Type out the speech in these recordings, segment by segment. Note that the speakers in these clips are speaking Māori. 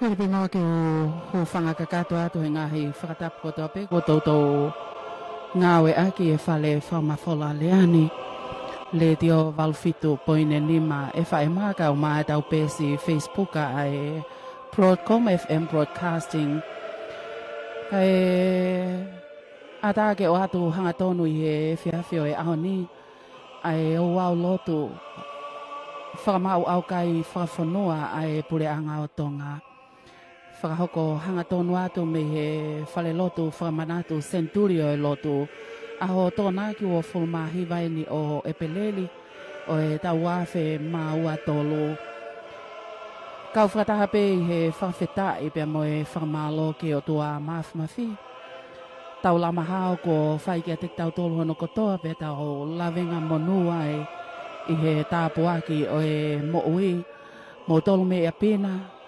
Ko le pinga ke ho fanga ka kato atu he ngahi whakatapu ko tope ko tautou ngawe aki e whale whamafola leani le tio valfitu poine nima e whae maka o maa tau pesi Facebook ai Broadcom FM Broadcasting ai atake o atu hanga tonu i he whiawhio e ahoni ai o wau Lotu Fakama'u Aukai Fakafonua ai Pule'anga o Tonga Whakahoko hanga tonu atu me he Falelotu whakamanatu Centenary o Lotu aho tōna ki o fulmahi vaini o Epeleli o e tauafe maua tolu kau whakataha pe i he whawhetai pia mo e whakamalo ke o tua mawhimafi tau lama hao ko whaikia te tau tolu hono kotoa pe tau lavenga monua i he tāpuaki o e mo'ui mo tolu me a pina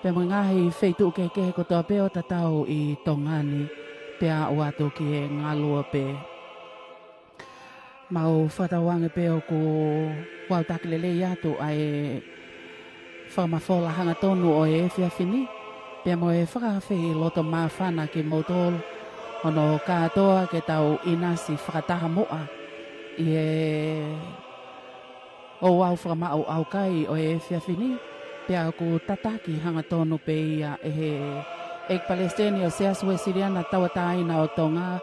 pe mo ngahi wheitu ke kotoa pe o tatau i tongani pe a uatu ki e ngalua pe mau whatawange pe o ko wau takilele atu ai whamafola hanga tonu o e whiawhini pe mo e whakawhi loto mawhana ki motolo ono katoa ke tau inasi whakataha moa i e o wau Fakama'u Aukai o e whiawhini pe a ko Tataki hanga tonu pe ia e he Epeleli o Siasi Wesleyan tawataina o Tonga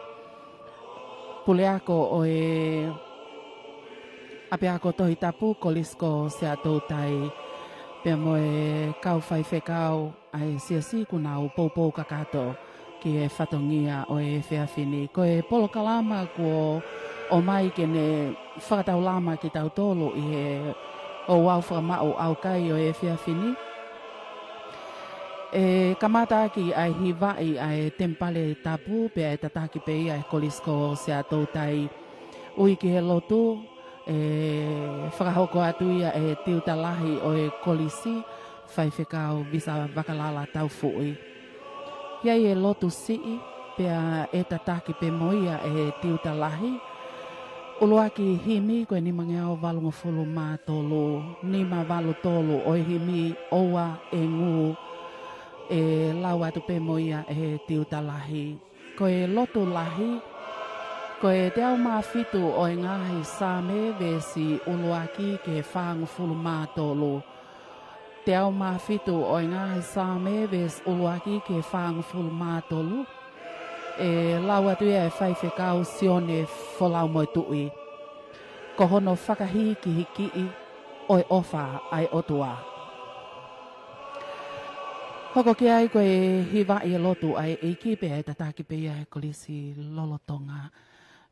Pule'anga o e apeako Tongatapu kolisko se atoutai pe mo e kau fai fekau ai Siasi kuna o popo kakato ki e whatongia o e whiawhini ko e polo kalama ko o mai ke ne whakatau lama ki tau tolu i he o wau Fakama'u Aukai o e whiawhini e kamata ki ai hiwai ai tempale tapu pe ai tataki pe ai kolisko se atoutai ui ki he Lotu e whakahoko atu ia e tiutalahi o e kolisi whai whekau visa wakalala tau fui iai e Lotu sii pe e tataki pe moia e tiutalahi uluaki himi koe ni mangeao valunga fulu mā tolu nima valu tolu o himi oua e ngu e lau atu pe moia e tiutalahi. Ko e Lotu lahi, ko e te au mawhitu o e ngahi same vesi uluaki ke whaangu fulu mātolu. Te au mawhitu o e ngahi same vesi uluaki ke whaangu fulu mātolu. E lau atu e whaiwhekau sione wholau moi tui. Ko hono whakahiki hiki o e ofa ai otua. Hoko ki ai koe hiwa i Lotu ai e kipe ai tataki pe ai kolisi lolotonga.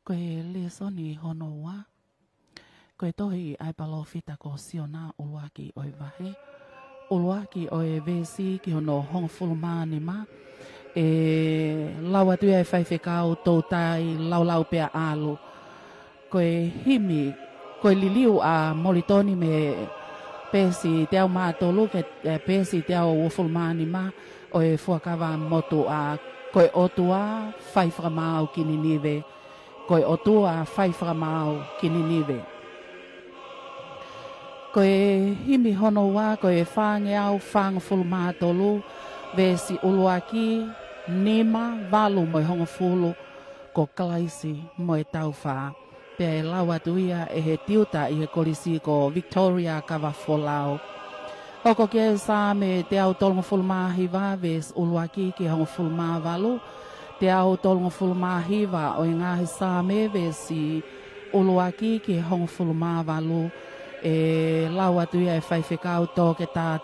Koe lesoni hono wa. Koe tohi ai palo fita ko siona uluaki o e vahe. Uluaki o e vesi ki hono hongo fulumani ma. E lau atu ai whaiwhekau tautai lau pea alu. Koe himi, koe liliu a molitoni me pesi te au mātolu ke pesi te au ufulmani ma o e fuakawa motu a koe otua whai Fakama'u ki Ninive. Koe otua whai Fakama'u ki Ninive. Koe himi hono wa koe whange au whanga fulu mātolu vesi uluaki nima valu moi hongo fulu ko kalaisi moi tau wha. Pe lau atu ia e he tiuta i he kolisi ko Victoria kawa folau. Hoko ke sa me te au tolongo fulmahiwa ves uluaki ki hongo fulmavalu. Te au tolongo fulmahiwa o i ngahi sa me vesi uluaki ki hongo fulmavalu. E lau atu ia e whaiwhekau tō ke tā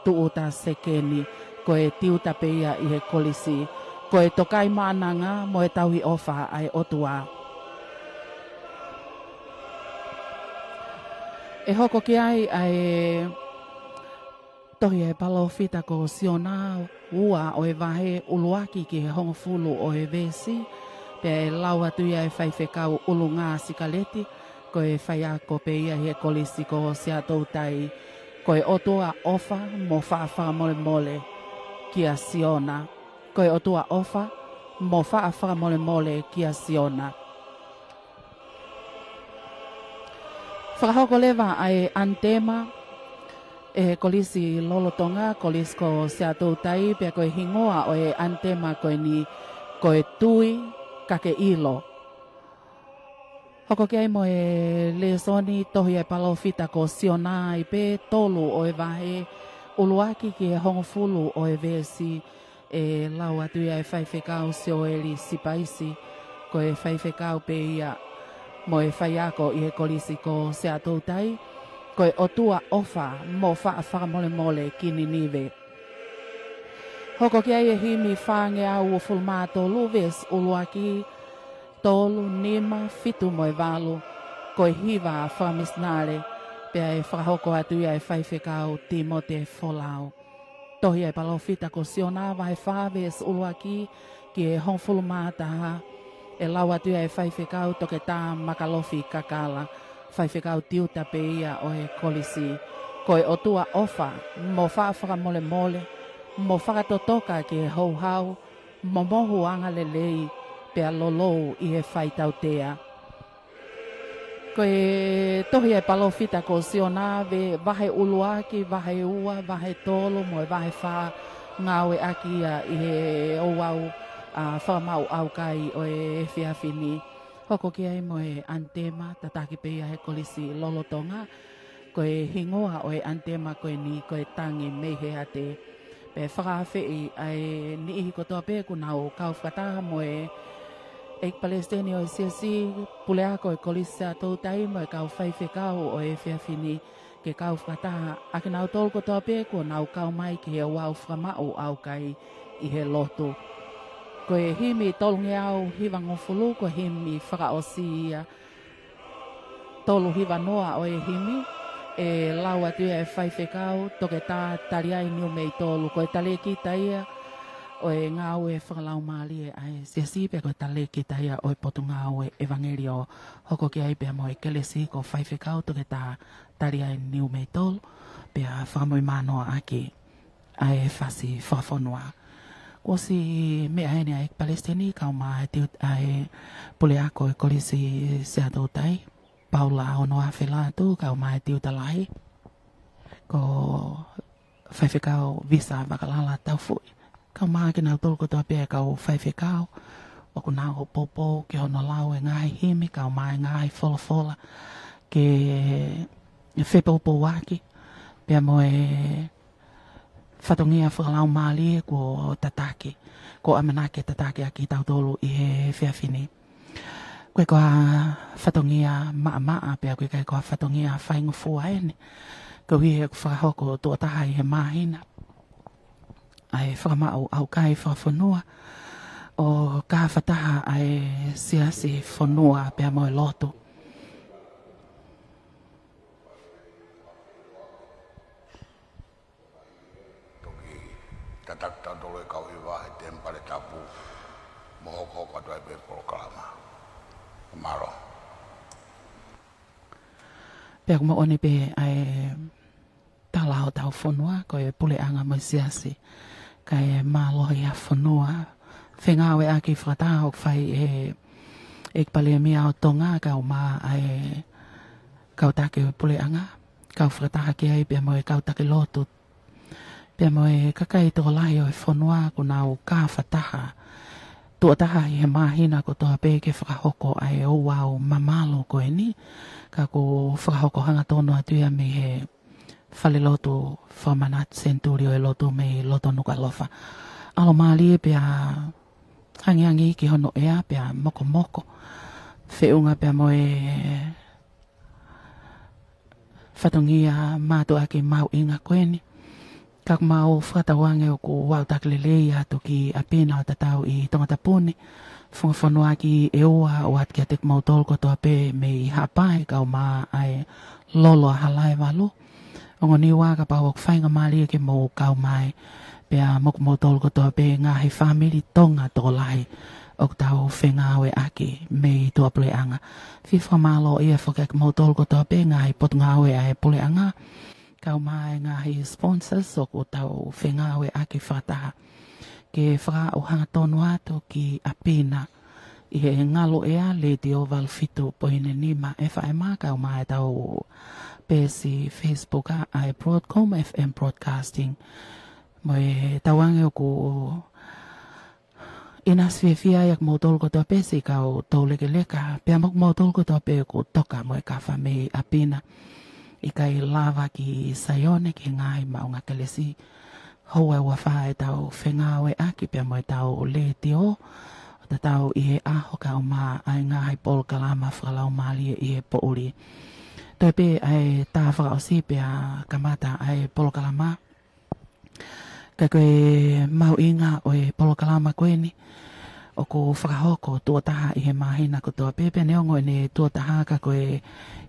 tuuta sekeni ko e tiuta pe ia i he kolisi. Ko e tokai maananga mo e tauhi ofa ai otua. E hoko ki ai tohi e palo fita ko siona ua o e vahe uluaki ki he hongo fulu o e vesi. Pe e lau atu ia e whaiwhekau ulu ngā sikaleti. Ko e whaiako pe ia he kolisi ko se atoutai. Ko e otua ofa mo whaafaa mole mole ki a siona. Ko e otua ofa mo whaafaa mole mole ki a siona. Whakahoko lewa ai antema E kolisi lolo Tonga, kolisko se atoutai, pia koe hingoa o e antema koe ni koe tui kake ilo. Hoko kei mo e lesoni tohi e palofita ko siona i pe tolu o e vahe uluaki ki e hongofulu o e vesi e lau atu ia e whaiwhekau se o eli sipaisi ko e whaiwhekau pe ia mo e whaiako i e kolisi ko se atoutai ko e otua ofa mo whakamole mole ki Ninive. Hoko kei e himi whange au o fulmato luves uluaki tolu, nima, fitu mo e walu, ko e hiva whamisnare, pia e whakahoko atu ia e whaiwhekau Timote Folau. Tohi e palofita ko siona wa e whaves uluaki ki e hongfulu mātaha, e lau atu ia e whaiwhekau toke tā makalofi kakala, whaiwhekau tiuta pe ia o e kolisi, ko e otua ofa, mo whakamole mole, mo whakatotoka ki e hauhau, mo mohu anga lelei, pea lolo i e whaitautea. Ko e tohi e palofita ko siona ve vahe uluaki, vahe ua, vahe tolo, mo e vahe wha ngāwe aki i he ouau Fakama'u Aukai o e whiawhini. Hoko ki ai mo e antema, tataki pe ia he kolisi lolo Tonga, ko e hingoa o e antema ko e ni, ko e tangi meihe ate. Pe whakawhi ai ni ihi kotoa pe kunau kau whakataha mo e Epeleli o Siasi, Pule'anga o kolisi a toutai mo e kau whaiwhekau o e whiawhini ke kau whakataha. Ake nau tolu kotoa pe kunau kau mai ki he wau Fakama'u Aukai i he Lotu. Ko e himi tolungi au hiva ngofulu, ko himi whakaosi ia tolu hiva noa o e himi, e lau atu e whaiwhekau, toke tā tariai niu mei tolu, ko e tale ki taia, o e ngau e whakalau maali e ai Siasi, pe ko e tale ki taia o e potu ngau e evangelio, hoko ki ai pe mo e kelesi ko whaiwhekau, toke tā tariai niu mei tolu, pe a whakamoi manoa aki, ai e whasi Fakafonua. Ko si mea hene a Palestini, kau maa tiut ai Pule'anga e kolisi se atoutai, Paula o noa Latu, kau maa tiut alai, ko whaiwhekau visa wakalala tau fui. Kau maa ki nau tolko toa pia kau whaiwhekau, o ku nau popo ki hono lau e ngai himi, kau maa e ngai fola ke whepopo waki, pia mo e whatongia whakalau maali ko Tataki, ko amanake Tataki aki tau tolu i he whiawhini. Koe koa whatongia maa pia koe koa whatongia whaingofua ene, ko hi he whakahoko tuataha i he mahina. Ai Fakama'u Aukai Fakafonua, o ka whataha ai Siasi Fonua pia mo e Lotu. Tatak tolo kau iwa tempale tapu mohoko ka doi be proklama maro pe mo oni be ai talao tau fonua ko e Pule'anga mo Siasi ka e malo ia fonua whengawe aki whakataha o whai e Epeleli mia o Tonga kau ma ai kau take o Pule'anga kau whakataha ki ai pe mo e kau take Lotu. Pea mo e kakai tō lahi o e whanua ko nau ka whataha. Tuataha i he mahina ko toa pe ke whakahoko ai o wau mamalo ko e ni. Ka ko whakahoko hanga tono atuia me he Falelotu whamanat Centenary o e Lotu me Lotu Nuku'alofa. Alo maali e pea hangi ki hono ea pea moko. Whiunga pea mo e whatongia mātua ki mau inga koe ni. Kak mau whatawange o ko wau taklelei atu ki apena o tatau i Tongatapu ni. Fakafonua ki e oa o at kia tek mau tolko toa pe me i hapai kau maa ai lolo halai walu. Ongo ni waka pa wak whainga maali ke mo kau mai pea mok mau tolko toa pe ngahi family Tonga tō lai o tau whengawe aki me i toa Pule'anga. Fifra malo ia whakak mau tolko toa pe ngahi pot ngawe ai Pule'anga. Kau mai ngahi sponsors o ko tau whengawe ake whataha. Ke whaka o hanga tonu atu ki apena. I he ngalo ea le di o valfitu poine nima e whae mā kau mai tau pesi Facebook ai Broadcom FM Broadcasting moi tawang ko inas fia yak modol ko to pesi ka o toleka pe mok modol ko to pe ko toka moi ka fa me apina ikai lava ki sayone ki ngai maunga kelesi hoa wa fa tau fenga we aki pe moi tau le tio ta tau I aho ka ma ai ngai pol kalama falau mali I po uri to pe ai ta fa o si pe kamata ai pol kalama ka ko mau inga o pol kalama ko ni o ko whakahoko tuataha I he mahina ko toa pepe neongo ne tuataha ka koe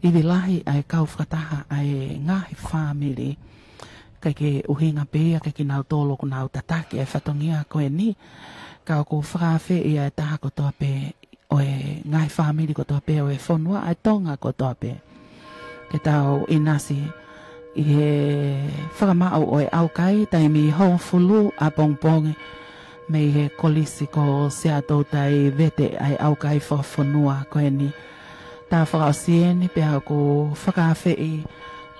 iwilahi ai kau whakataha ai ngahi whamiri kai ke uhinga pēia kai ki nau tōlo ko nau tataki ai whatongia koe ni ka o ko whakawhi I ai taha ko toa pe o e ngahi whamiri ko toa pe o e Fonua ai Tonga ko toa pe ke tau inasi I he Fakama'u o e Aukai taimi hou fulu a pongpongi me he kolisi ko sea tautai vete ai Aukai Fakafonua koe ni ta whakaosieni pe ko whakawhi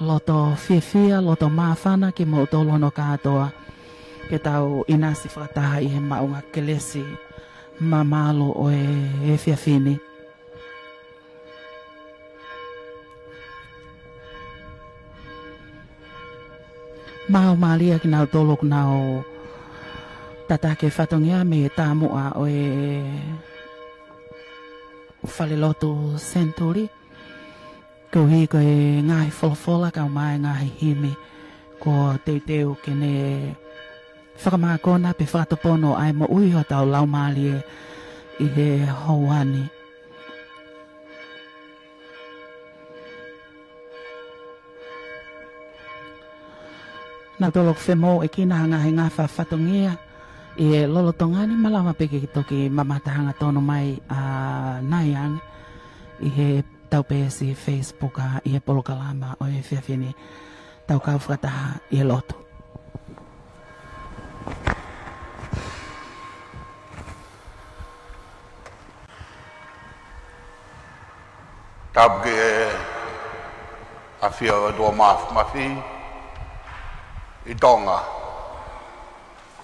loto fia loto mawhana ki mo tolono katoa ke tau inasi whakataha I he maunga kelesi mamalo o e fiafini mau malia ki nau tolo nau Tataki whatongia me tāmua o e Falelotu Centenary. Ko hi ko e ngahi wholafola ka mai ngahi himi ko teiteu ke ne whakamākona pe whakatopono ai mo ui ho tau laumali I he hauani. Nā tolok whemo e kina ngahi ngawha whatongia I lolo tongani malama peke ki toki mamatahanga tono mai naiang I he tau pesi Facebook I he polokalama o he whiawhini tau kau whakataha I he Lotu. Tabu ke awhia o dua mafi I Tonga.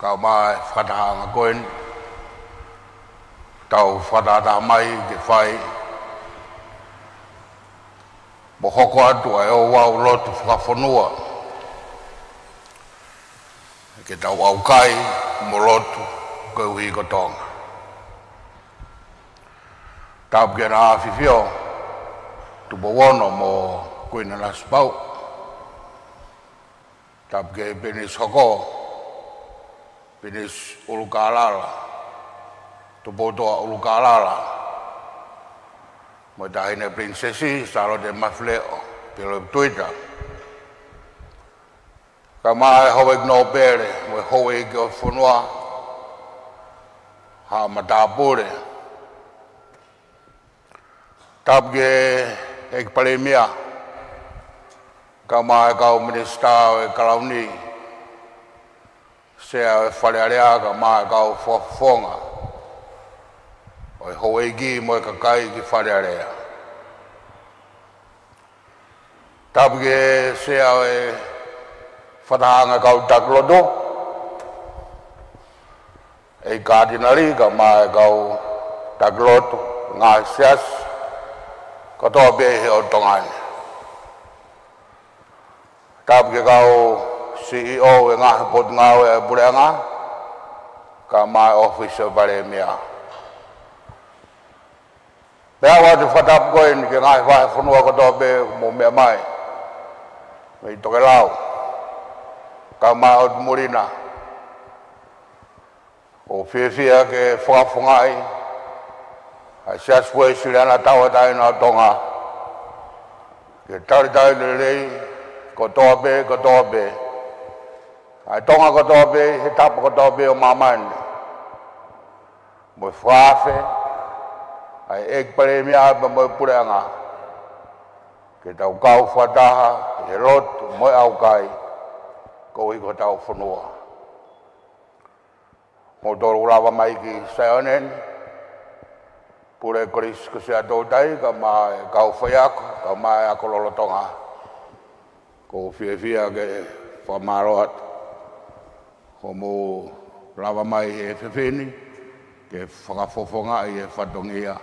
Kau mai whakatahanga koen, tau whakatahanga mai ke whai, mo hoko atu ai o wau Lotu Fakafonua, ke tau Aukai mo Lotu koe uhi ko Tonga. Tau ke na awhiwhio, tupo wono mo koina naspau, tau ke penis hoko, Pinis ulukalala, tupotoa ulukalala. Mo tahine prinsesi salo de mafleo, pelo tuita. Kamai hoek no bere, mo hoek o Fonua, ha matapure. Tapge Epeleli, kamai kau minista e kalauni. Sea Falelotu mai kau Fakafonua o hoegi mo kakai ki Falelotu tabge sea fatanga kau taklodo e Centenary ka mai kau taklodo ngai Siasi ko to be he o tongan tabge kau CEO e ngā pot ngāo e Pule'anga ka mai office o Valemia. Pea watu whatap koen ke ngā Fakafonua ko tō be mo mea mai. Mei toke lau. Ka mai o Murina. O whiawhia ke whakafongai. Ai Siasi Wesleyan taua tai nā Tonga. Ke taritai le rei ko tō be. Ai Tonga ko tō be, he tapa ko tō be o mamani. Mo whaafe, ai Epeleli mo Pule'anga. Ke tau kau whataha, he Lotu, mo Aukai, ko I ko tau Fonua. Mo tōru lawa mai ki Saionen, Pule koris ko sea tōtai, ka mai kau whaiako, ka mai ako lolo Tonga. ko fia ke whamaroat ko mo lava mai e whewheni ke whakafofonga i e whatongia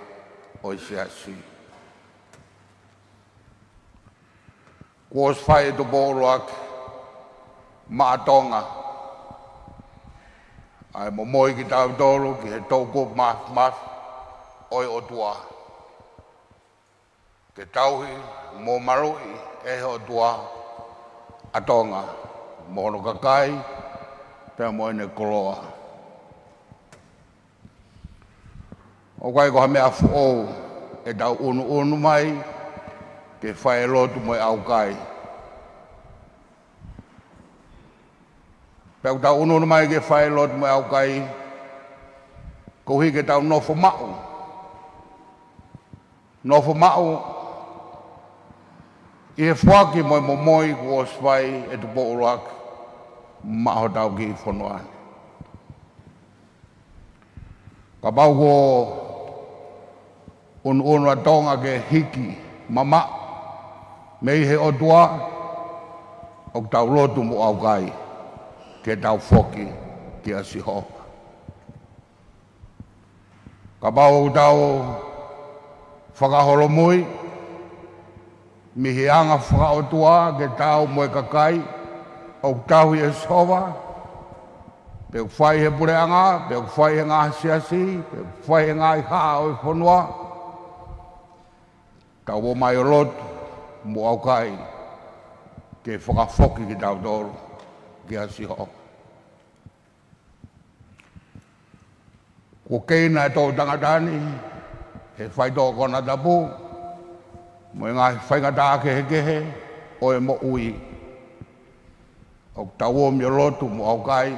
o Siasi. Kuos whai to bōruak maa Tonga ai Moimoi ki tau tolu ki he tauko maf oi o tua. Ke tauhi mō marui e o tua a Tonga, mono kakai, te moine koloa. Aukai ko hame afu ou e tau unu mai ke Falelotu mo Aukai. Pau tau unu mai ke Falelotu mo Aukai, ko hi ke tau nofo ma'u. Nofo ma'u i e whaki mo Moimoi ko oswai e tu pōurak maho tau ki whanua. Ka pau ko unu a Tonga ke hiki mama mei he otua o tau Lotu mo Aukai ke tau whoki ki a siho. Ka pau tau whakaholomui mihianga whakaotua ke tau moe kakai o tau i e sova pe whai he Pule'anga, pe whai he ngā Siasi, pe whai he ngā i haa o i whanua tau o mai o Lotu mo Aukai ke whakawhoki ki tau tolu ki a siho. Ko keina e tō tangatani he whai tō Tongatapu mo e ngā whaingata kehe o e mo ui. O tau o mi o Lotu mo Aukai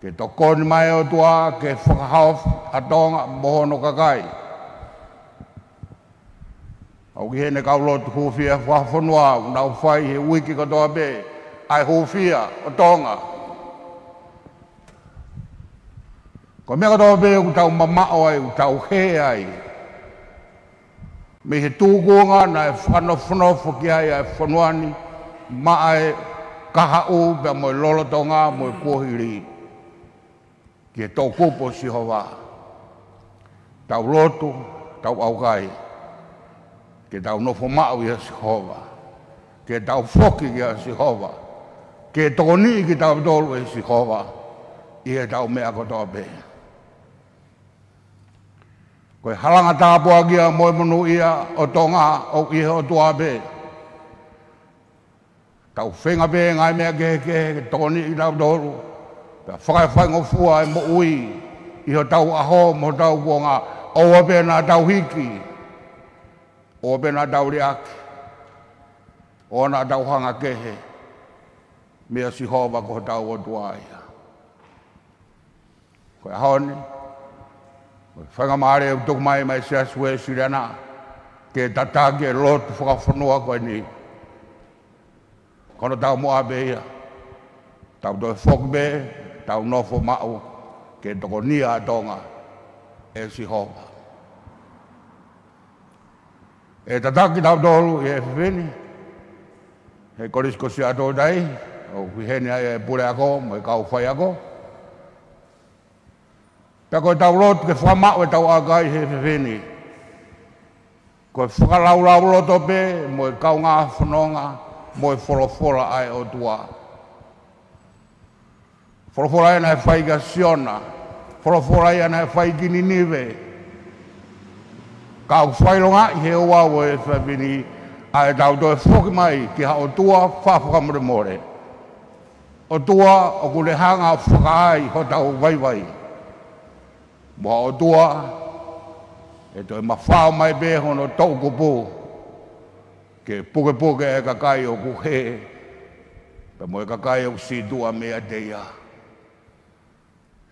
ke tokoni mai o tua ke whakahau a Tonga mohono kakai. Au ki hene kau Lotu hufia Fakafonua unau whai he wiki katoa be ai hufia o Tonga. Ko mea katoa be u tau mamao ai, u tau he ai. Me he tūkonga na e whanofo ki ai e whanuani ma ai kahau pe mo lolo Tonga mo kuhiri. Ki e tau kupo si hova. Tau Lotu, tau Aukai. Ke tau nofo ma'u i a Sihova. Ke tau whoki i a Sihova. Ke tōni ki tau tolu e Sihova. I e tau mea kotoa pe. Koe halanga tāpua kia moe munu ia o Tonga o i o tua pe. Tau whenga pe ngai mea ke tōni i tau tolu. Pea whakaiwhaingo fua e mo ui. I o tau aho mo tau kuonga. Oa pe nā tau hiki. O bena tau reaki, o nā tau hanga kehe, mea Sihova ko tau o tuaia. Koe haone, koe whangamaare u tuku mai Siasi Wesleyan, ke Tataki e Lotu Fakafonua koe ni. Kono tau moa be ia, tau toi whoki be, tau nofo ma'u, ke toko nia a Tonga, e Sihova. E Tataki tau tolu i e whiwheni. He korisko si ato dai, o whiheni ai e Pule'ako, mo e kau whai ako. Pea koe tau Lotu ke Fakama'u e tau Aukai he whiwheni. Koe whakalaulau loto pe, mo e kau ngā whanonga, mo e wholofola ai o tua. Wholofola ai na he whai ka Siona, wholofola ai na he whai ki Ninive. Kau whailonga i he oa o e whabini a e tau toi whoki mai ki ha o tua whawhakamore more. O tua o kule hanga whakaai ho tau waiwai. Moa o tua e toi mawhao mai be hono tau kupu ke puke e kakai o kuhe pe mo e kakai o si tua mea teia.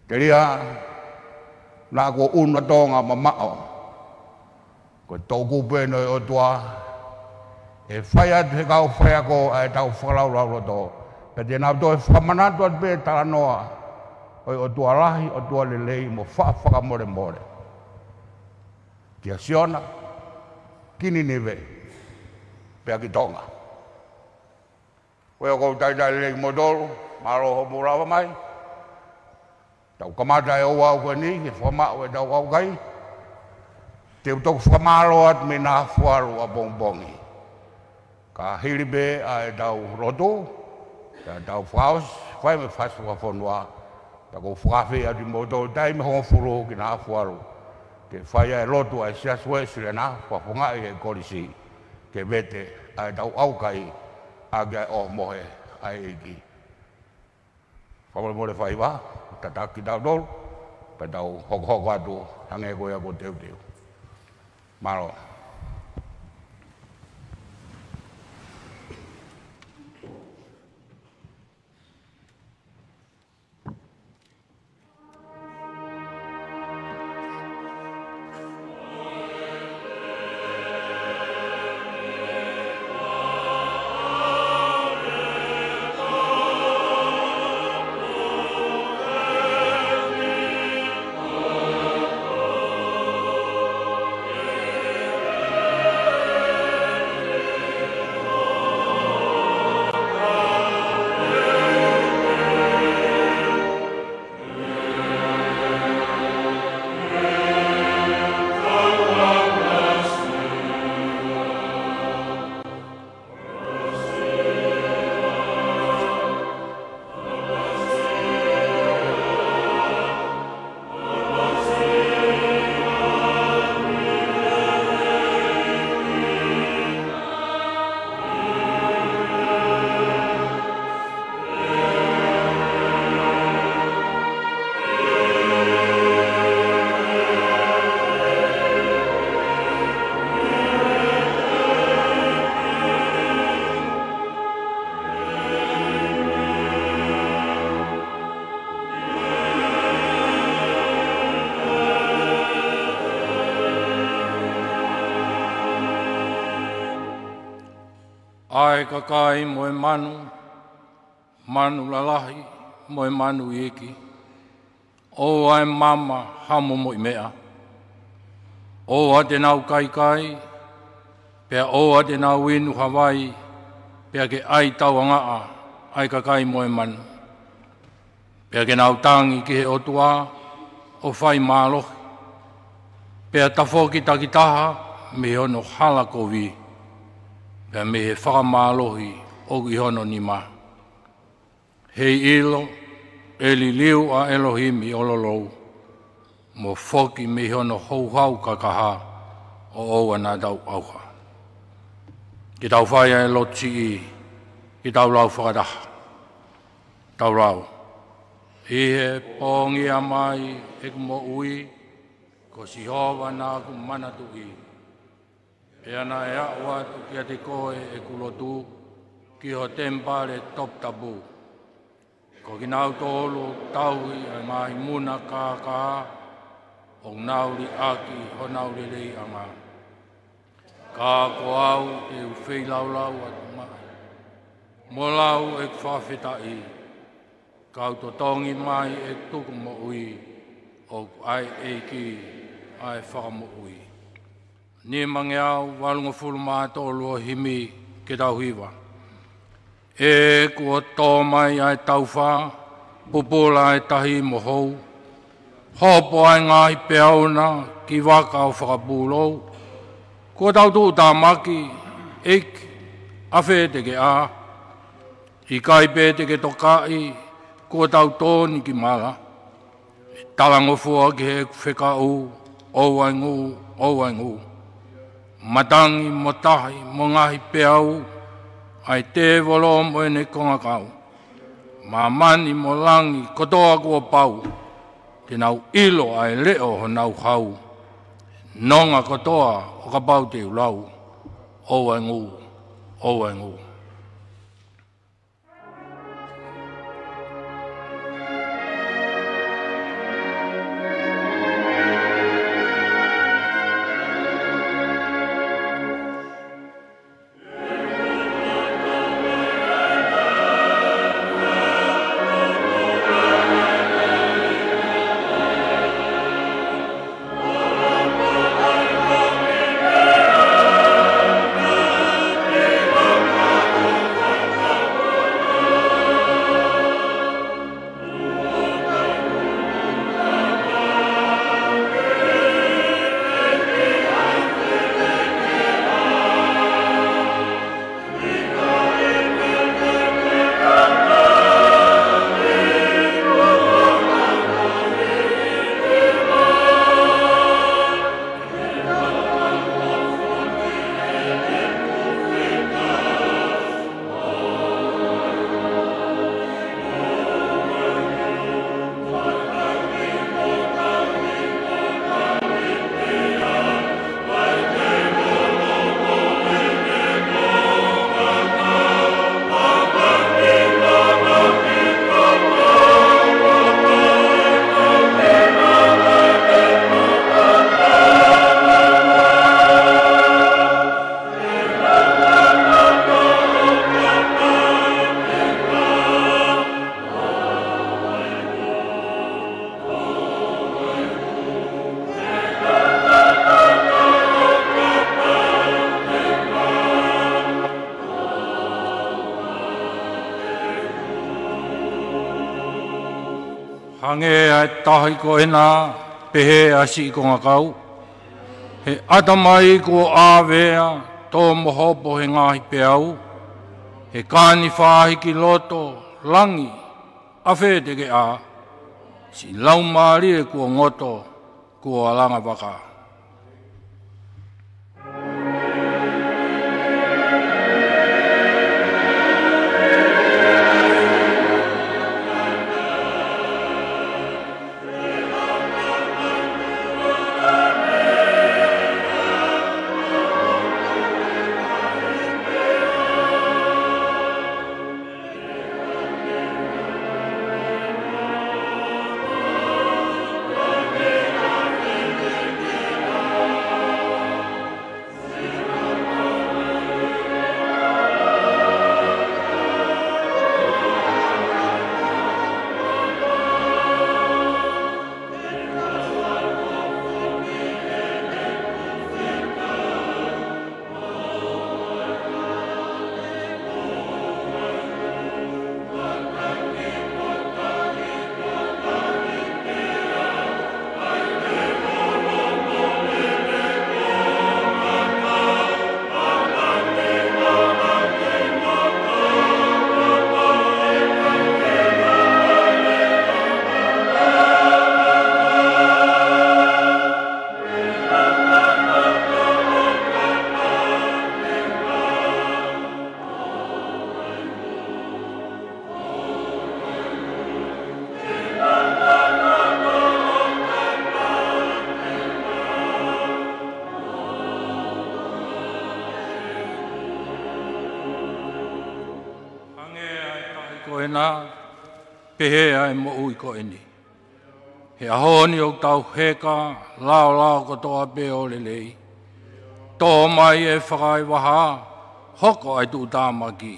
Te ria nā ko una Tonga mamao. Ko tōku pēno o tua, e whai atu he kau whai ako a e tau whakalaulau roto. Pe tēnā tō e whamanatu atu pē tala noa, o tua lahi, o tua lelei, mo whakamore more. Kia Siona, ki Ninive, pea ki Tonga. Koe o kou tai lei modoro, maro ho murawa mai. Tau kamata e oa au ni, ke Fakama'u e tau Aukai. Te utoku whamaro at me nā wharu a bongbongi. Ka hiribe a e tau Lotu, ta tau whaos, whai me Fakafonua. Ta kou whawhi ati modoro tai me hongo furu ki nā wharu. Ke whai e Lotu a e Siasi Wesleyan nā, Whafongai e korisi. Ke vete a e tau Aukai, a kia o mohe a e iki. Whamore more whai wā, Tataki tau tolu, pa tau hoko atu, hange koe a ko teu. Maro. Ai kakai moe manu lalahi, moe manu iki. O ai mama hamo mo mea. O a te nau kai, pea o a te nau inu Hawaii, pea ke ai tauangaa, ai kakai moe manu. Pea ke nau tangi ki he otua, o whai mālohi. Pea tafoki takitaha, me ono hala kovi. Pea me he whakamālohi o ihono ni mā. Hei ilo, e li liu a Elohim i ololou, mo foki me hono hou kakaha o oua nā tau auha. Ki tau whaia e loti i, ki tau lau whakataha. Tau rau. I he pōngi a mai e kumo ui, ko si hova nā ku manatu i. E ana e awa tu ki a te koe e ku Lotu, ki ho tempare Tongatapu. Ko ki nau tōlu tauhi e mai muna kā, o nauri aki ho nauri rei anga. Kā ko au e u whei laulau atu mai. Mo lau e kwhawhetai, kau to tongi mai e tuku mo ui, o ai e ki ai whakamo ui. Ni mangi au walunga fulu maa tōlu o himi ke tau hiwa. E kua tō mai ai tauwha, pupola ai tahi mo hou. Hopo ai ngahi peauna ki waka o whakapūlou. Kua tau tū tā maki, eiki, awhe te ke a. I kai pē te ke tokai, kua tau tōni ki mala. Talangofua ki he Fakama'u, owaigu. Matangi mo tahi mo ngahi peau, ai te volo mo ene konga kau. Mamani mo langi kotoa kua pau, te nau ilo ai leo ho nau hau. Nonga kotoa o ka pau te ulau, owaigu. Hange ai tahi ko ena, pehe asi ko ngakau. He atamai ko awea, tō mohopo he ngahi peau. He kāni whāhi ki loto, langi, awhe teke a. Si lau maari e kua ngoto, kua langa waka. Pehe ai mo ui ko eni. He ahoni o tau heka, lao ko toa pe o lelei. Tō mai e whakai waha, hoko ai tū tāmaki.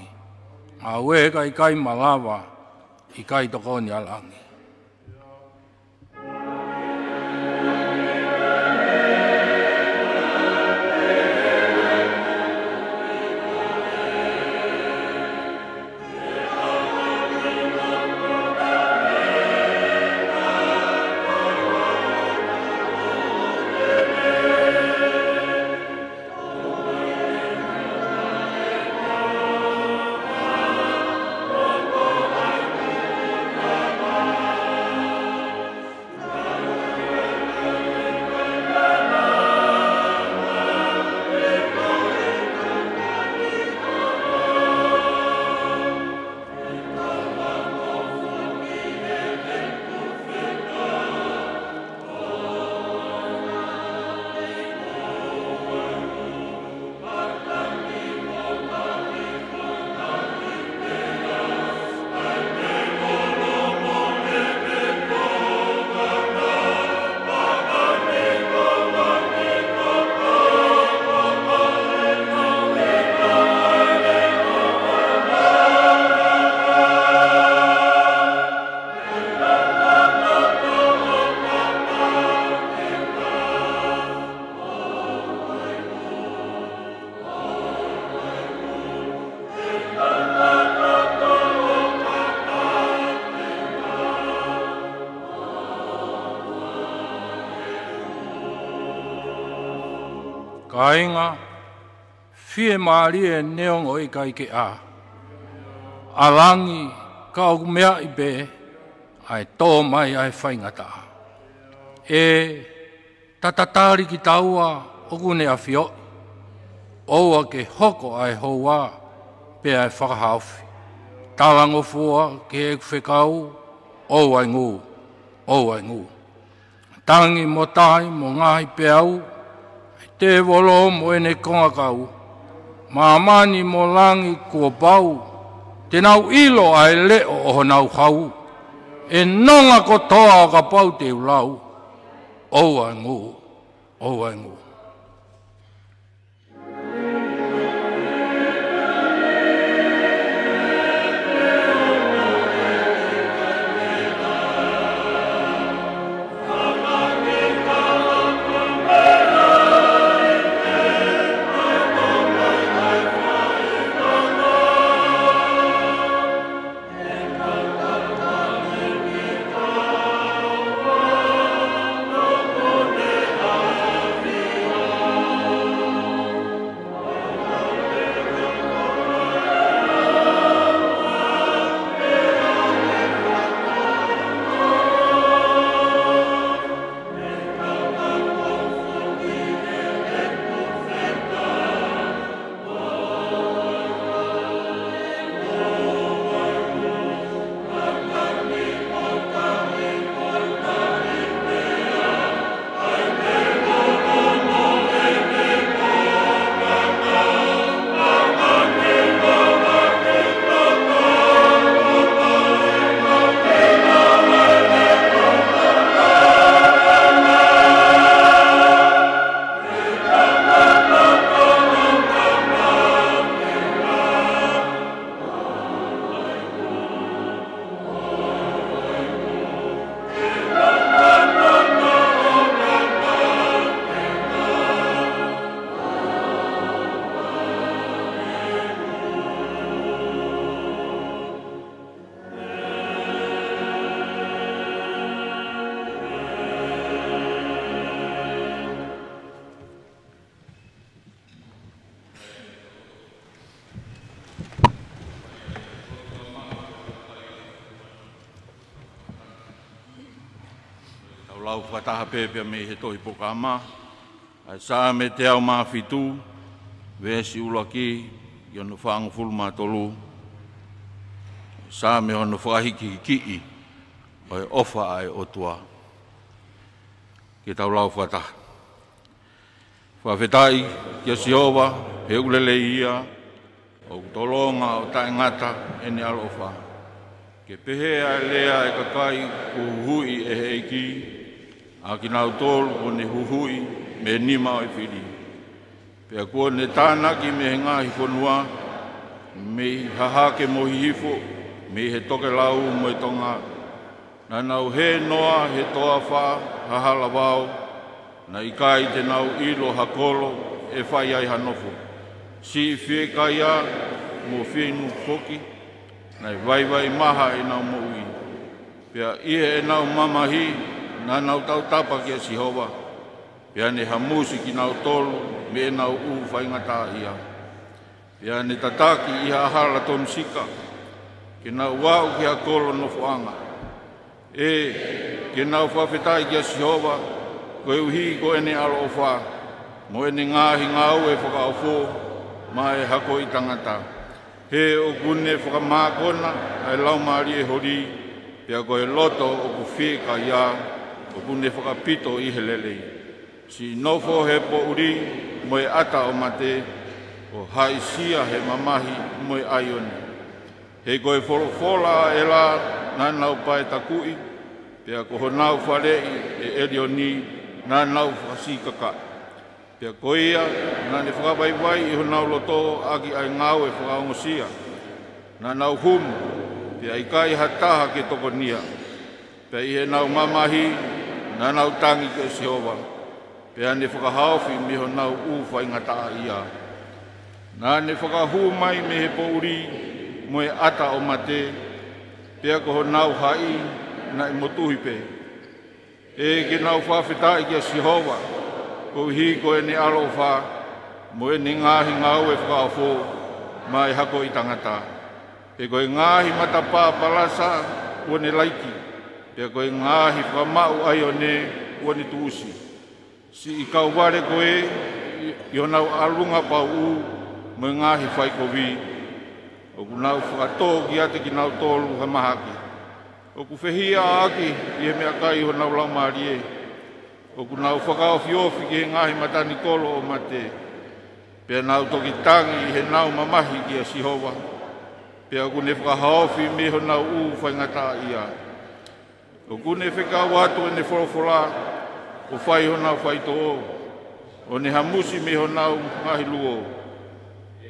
A ue kai kai malawa, i kai toko ni alangi. Kainga, fie maari e neongo i kai ke a. Alangi, ka o mea i be, ai tō mai ai whaingata. E, tatatari ki taua, oku ne a fio. Oua ke hoko ai hoa, pe ai whakahauwhi. Talango fua, ke e whekau, ou ai ngu, ou ai ngu. Tangi mo tai, mo ngahi pe au, te wolo mo ene konga kau, mamani mo langi kua pau, te nau ilo ai leo o nau hau, e nonga ko toa o ka pau te ulau, ou ai ngu, ou ai ngu. lau whataha pēpea me he tohi pokama. Ai sā me te au mā whitu, vesi ula ki, i ono whaangu fulma tolu. Sā me ono whahiki ki, oi ofa ai otua. Ke tau lau whataha. Whawhetai, kia Siova, he ulele ia, o tolonga o tae ngata, ene alofa. Ke pehea lea e kakai ku hui e heiki, a ki nau tolu o ne huhui me nima o e whiri. Pea kua ne tānaki me he ngāhi whanua, me hahake mohi hifo, me he toke lau mo e tonga. Na nau he noa he toa wha hahala wau, na ikai te nau ilo hakolo e whai ai hanofo. Si whie kai a mo whienu foki, nei vai maha e nau moui. Pea ihe e nau mamahi, na nau tau tapa kia Sihova. Pea ne hamusi ki nau tolu, me e nau u whaingata ia. Pea ne tataki iha ahala tonu sika, ke nau wau ki a kolo no fuanga. Ke nau whawhetai kia Sihova, koe uhi ko ene alofa, mo ene ngahi ngau e whakaofo, ma e hako i tangata. He o kune whakamākona, ai lau maari e hori, pia koe loto o ku whika ia, o kune whakapito i he lelei. Si nofo he po uri, mo e ata o mate, o haisia he mamahi mo e aione. He koe wholofola e la, nā nau pae takui, pia ko honau wharei e erioni, nā nau whakasikaka. Pea koia, nā ne whakawaiwai i honau loto aki ai ngau e whakaongosia. Nā nau humu, pea i kai hataha ke tokonia. Pea i he nau mamahi, nā nau tangi ke Sihova. Pea ne whakahaofi me honau uwhai ngataa ia. Nā ne whakahu mai me he pouri, mo e ata o mate, pea ko honau hai, na i motuhi pe. Ke nau whawhetai kia Sihova, ko hi ko ene alofa, mo ene ngahi ngau e whakaofo, ma e hako i tangata. Pe koe ngahi matapā palasa, ua ne laiki. Pe koe ngahi Fakama'u ai o ne, ua ne tuusi. Si i kau ware koe, i o nau alunga pau u, mo e ngahi whai kovi. O ku nau whakatō ki ate ki nau tōlu hamahaki. O ku whehia aki, i he mea kai i ho nau laumarie. O ku nau whakaofiofi ki he ngahi matani kolo o mate. Pea nau toki tangi i he nau mamahi ki a Sihova. Pea ku ne whakahaofi me ho nau u whaingata ia. O ku ne whekau atu e ne wholofola, o whai ho nau whaito o. O ne hamusi me ho nau ngahi luo.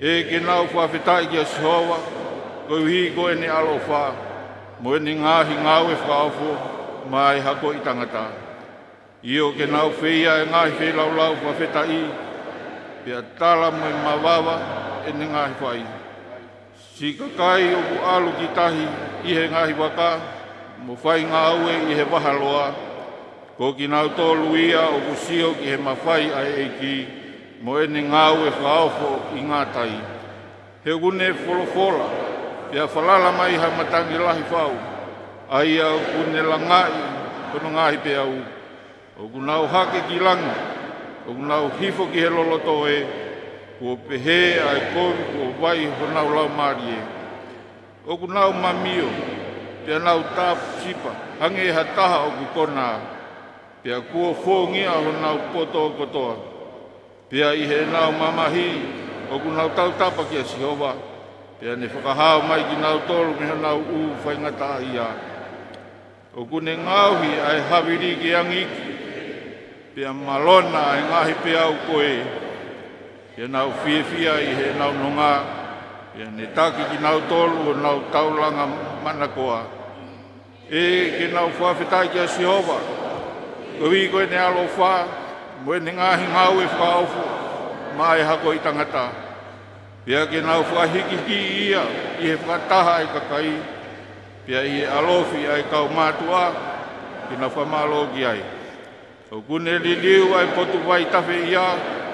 Ke nau whawhetai ki a Sihova, ko hi ko e ne alofa, mo e ne ngahi ngau e whakaofo, ma e hako i tangata. Io ke nau whia e ngahi whelaulau whawhetai, pia tala mo e mawawa e ne ngahi whai. Si kakai o ku alu ki tahi i he ngahi waka, mo whai ngau e i he wahaloa, ko ki nau tolu ia o ku sio ki he mawhai ai eiki, mo e ne ngau e whaofo i ngā tai. He kune wholofola, pia whalala mai ha matangi lahi whau, ai au kune langai, kono ngahi pe au. O ku nau hake ki langa, o ku nau hifo ki he loloto e, kua pehe ai kovi kua vai ho nau lau marie. O ku nau mamio, pia nau tāpu sipa, hange ha taha o ku kona, pia kua whongia ho nau kotoa kotoa. Pia i he nau mamahi, o ku nau tautapa ki a Sihova, pia ne whakahao mai ki nau tolu me ho nau u whaingata ia. O ku ne ngauhi ai hawiri ki angiki, pia malona ai ngahi pe au koe, pia nau whiewhia i he nau nonga, pia ne taki ki nau tolu o nau taulanga manakoa. Ke nau whawhetai ki a Sihova, ko hi koe ne alofa, mo e ne ngahi ngau e whaofo, ma e hako i tangata. Pia ke nau whahiki ki ia, i he whakataha ai kakai, pia i he alofi ai kau mātua, ki nau whamalo ki ai. O kune liliu ai potu vai tawe ia,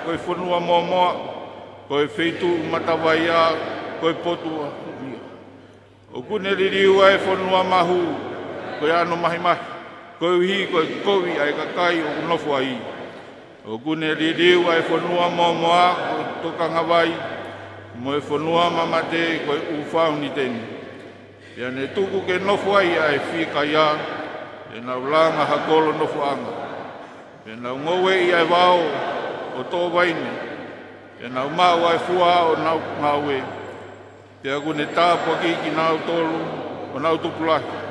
koe whanua momoa, koe wheitu matawai ia, koe potu ia. O kune liliu ai whanua mahu, koe ano mahi mahi, Koe hi koe kowi ai kakai o kunofo ai. O kune liu ai whanua moa o tokanga wai. Mo e whanua mamate koe ufau ni teni. Pea ne tuku ke nofo ai ai whika ia. E nau langa hakolo nofo anga. Pea nau ngowe i ai wao o tō waine. Pea nau mau ai fua o nau ngawe. Pea kune tāpua ki nau tolu o nau tupulahi.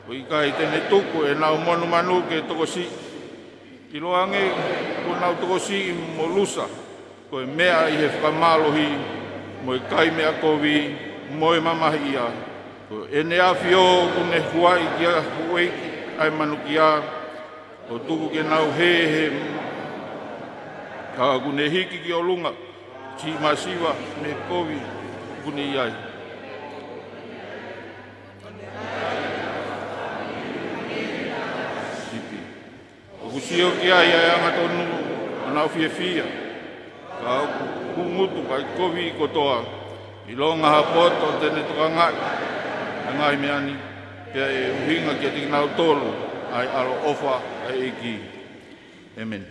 O i kai tene tuku e nau monu manu ke toko si. I loange ko nau toko si mo lusa. Ko e mea i he whakamalohi. Mo i kai mea kovi. Mo e mamahi ia. Ko e ne awhio kune huai kia huai ai manu kia. O tuku ke nau he. Ka kune hiki ki o lunga. Ti masiwa me kovi. Kune iai. Kusio ki ai ai anga tonu anau fia. Ka kungutu kai kovi kotoa. I longa hapoto tene toka ngai. Ngai meani. Pea e uhinga kia tiki nau tolu. Ai alo ofa ai eki. Amen.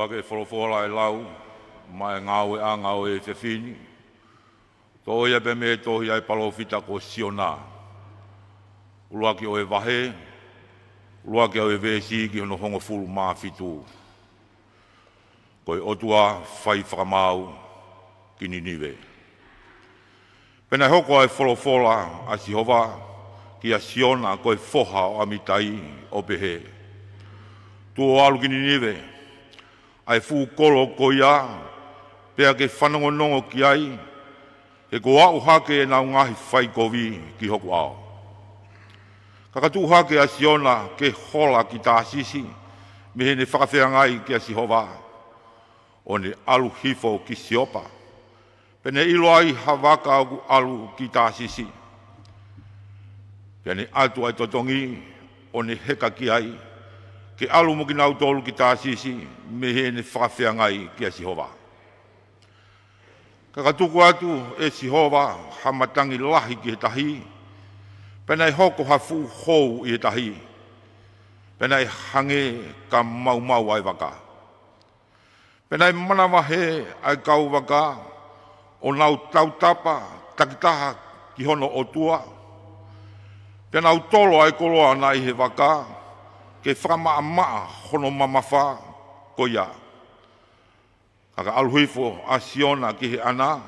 Wake wholofola e lau, mai ngāwe a ngāwe e whiwhini. Tō ia pe me tohi ai palofita ko siona. Ulua ki o e wahe, ulua ki o e vesi ki hono hongo fulu mā fitu. Ko e otua whai Fakama'u ki Ninive. Pena hoko ai wholofola a Sihova ki a siona ko e whoha o amitai o pehe. Tuo alu ki Ninive, ai fu kolo ko ia, pea ke whanongonongo ki ai, e ko au hake e nau ngahi whai kovi ki hoko ao. Kakatu hake a siona ke hola ki tā sisi, me ne whakawhianga i kia Sihova, o ne alu hifo ki siopa, pene ilo ai hawaka au alu ki tā sisi. Pene atu ai totongi, o ne heka ki ai, ke alu mo ki nau tolu ki tā sisi, me ne whakawhianga i kia Sihova. Kakatuku atu e Sihova, hamatangi lahi ki he tahi, pene hoko hafu hou i he tahi, pene hange ka mau ai waka. Pene manawahe ai kau waka, o nau tautapa takitaha ki hono o tua. Pene au tolo ai koloa na i he waka, ke whakamaa hono mamawha ko ia. Kaka aluhifo a siona ki he ana,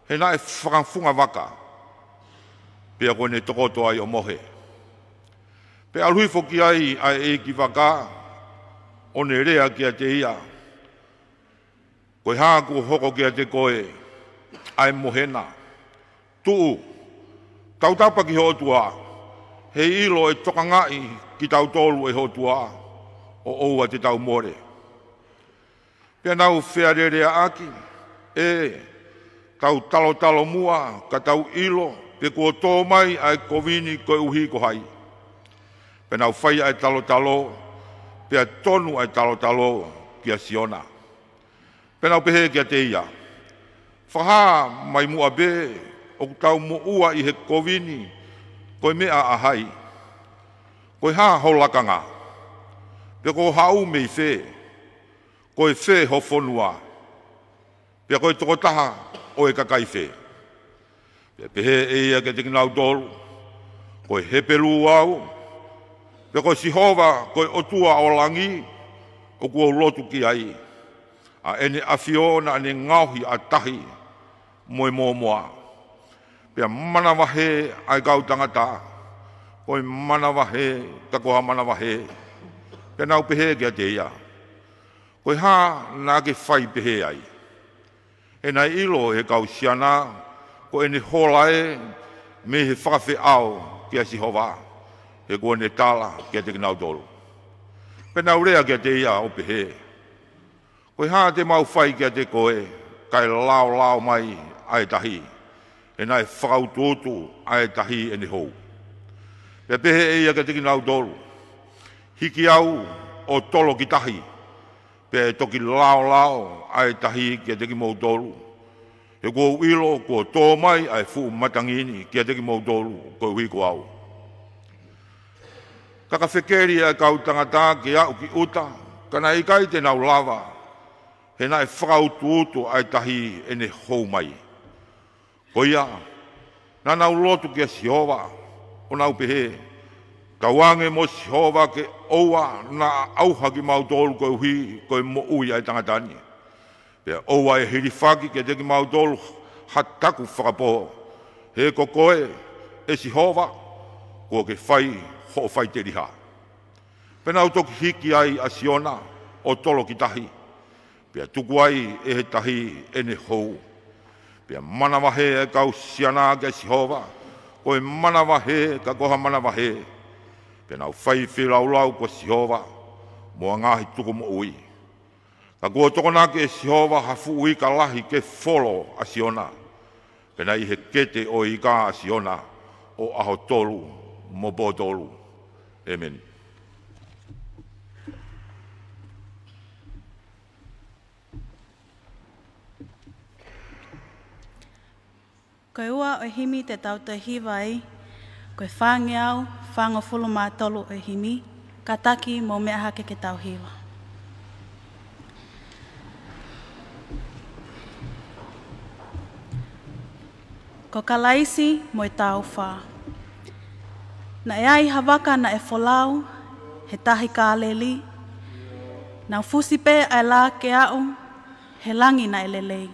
he na e whakafunga waka, pia koe ne tokoto ai o mohe. Pe aluhifo ki ai e ki waka, o ne rea ki a te ia. Koe hāku hoko ki a te koe, ai mohena. Tuu, tautapa ki hotua, he ilo e tokangai ki tau tolu e hotua, o oua te tau more. Pea nau whiarerea aki, tau talo mua, ka tau ilo, pe kua tō mai ai kovini koe uhi ko hai. Pe nau whai ai talo, pea tonu ai talo ki a siona. Pe nau pehe ki a te ia. Whaha mai mua be, o tau mo ua i he kovini, koe mea a hai. Koe haa holakanga, pe ko hau mei whee, koe whee ho fonua, pe koe tokotaha o e kakai whee. Pe pehe e ia ke te kinau tolu, koe hepelu au, pe koe Sihova, koe otua o langi, o kua Lotu ki ai. A ene awhiona ane ngauhi a tahi, moe moa. Pea manawahe ai kau tangata, koe manawahe, ka koha manawahe, pe nau pehe kia te ia. Koe haa nā ke whai pehe ai. E nai ilo he kau siana, ko ene holae me he whakawhi au kia Sihova, he koe ne tala kia te kinau tolu. Pe nau rea kia te ia o pehe. Koe haa te mau whai kia te koe, kai lao mai ai tahi, e nai whakautoto ai tahi ene hou. Pe pehe e ia kia te kinau tolu, hiki au o tolo ki tahi, pe toki lao ai tahi kia te ki mau tolu. He kua uilo kua tō mai ai fu matangini kia te ki mau tolu kua hui kua au. Kaka whekeri ai kau tangata ki au ki uta, kana i kai te nau lava, he nai whakautuutu ai tahi ene hou mai. Ko ia, nā nau lotu kia Sihova, o nau pehe, ka wange mo Sihova ke oua nā auha ki mau tolu koe hui koe mo ui ai tangatani. Pea oua e hirifaki ke te ki mau tolu hataku whakapoho. He ko koe e Sihova, kua ke whai ho whai te riha. Pena au toki hiki ai a siona o tolo ki tahi. Pea tuku ai e he tahi ene hou. Pea manawahe e kau siana ke Sihova, koe manawahe ka koha manawahe. Pea nau whai whiraulau ko Sihova, mua ngahi tuku mo ui. Ka kua tokona ke Sihova hafu ui ka lahi ke wholo a siona. Pena i he kete o i ka a siona o aho tolu mo bo tolu. Amen. Koe ua o himi te tauta hiwai, koe whangeau, whangofulu mā tolu o himi, ka taki mō mea hake ke tau hiwa. Ko ka laisi mo i tau whā. Na e ai hawaka na e wholau, he tahi ka aleli, na fusipe ai la ke au, he langi na e lelei.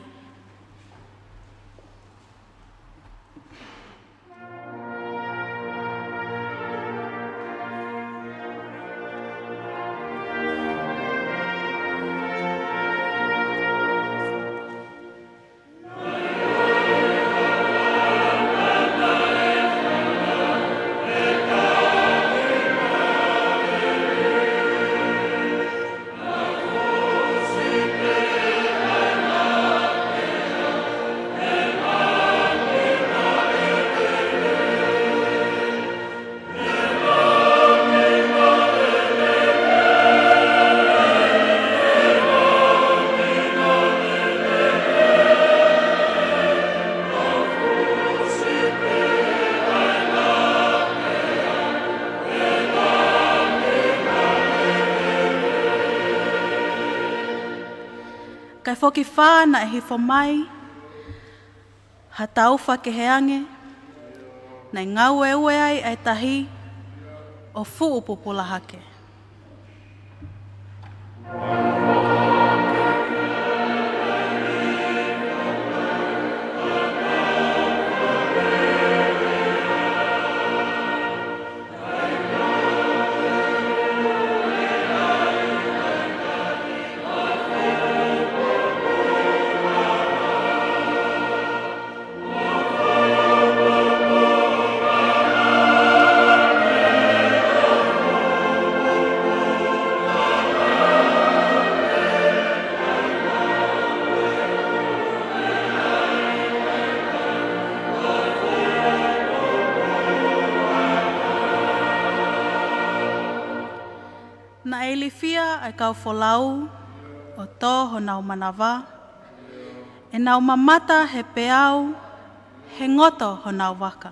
Kai whoki whā na e hifo mai, ha tauwha ke heange, nei ngau e ue ai ai tahi o fuupupula hake. Ai kau wholau o tō ho nau manawa, e nau mamata he peau, he ngoto ho nau waka.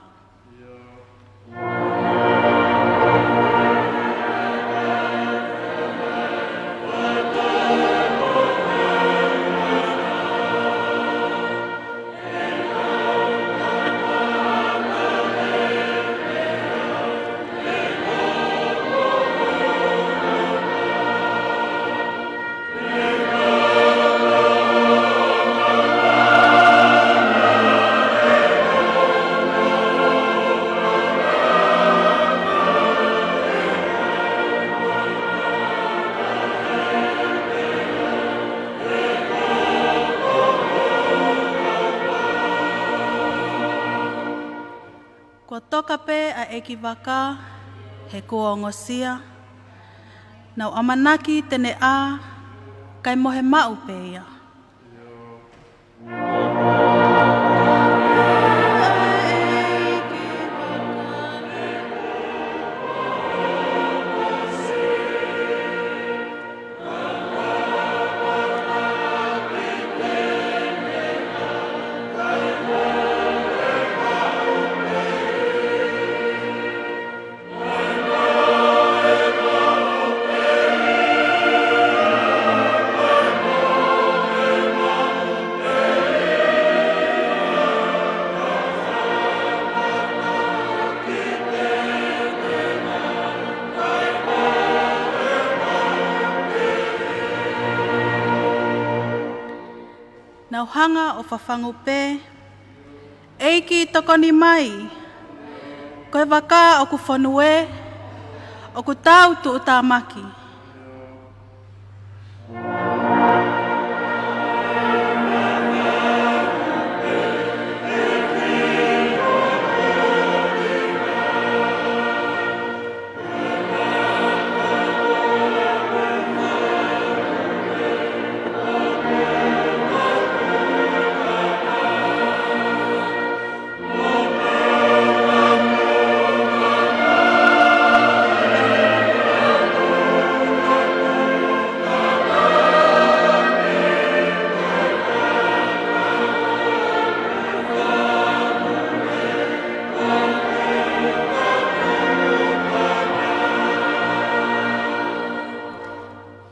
Toka pe a eki waka, he kua ongosia, nau amanaki tene a, kai mohe mau pe ia. Nau hanga o whawhangu pē, eiki tokoni mai, koe waka o ku whanue, o ku tau tu utamaki.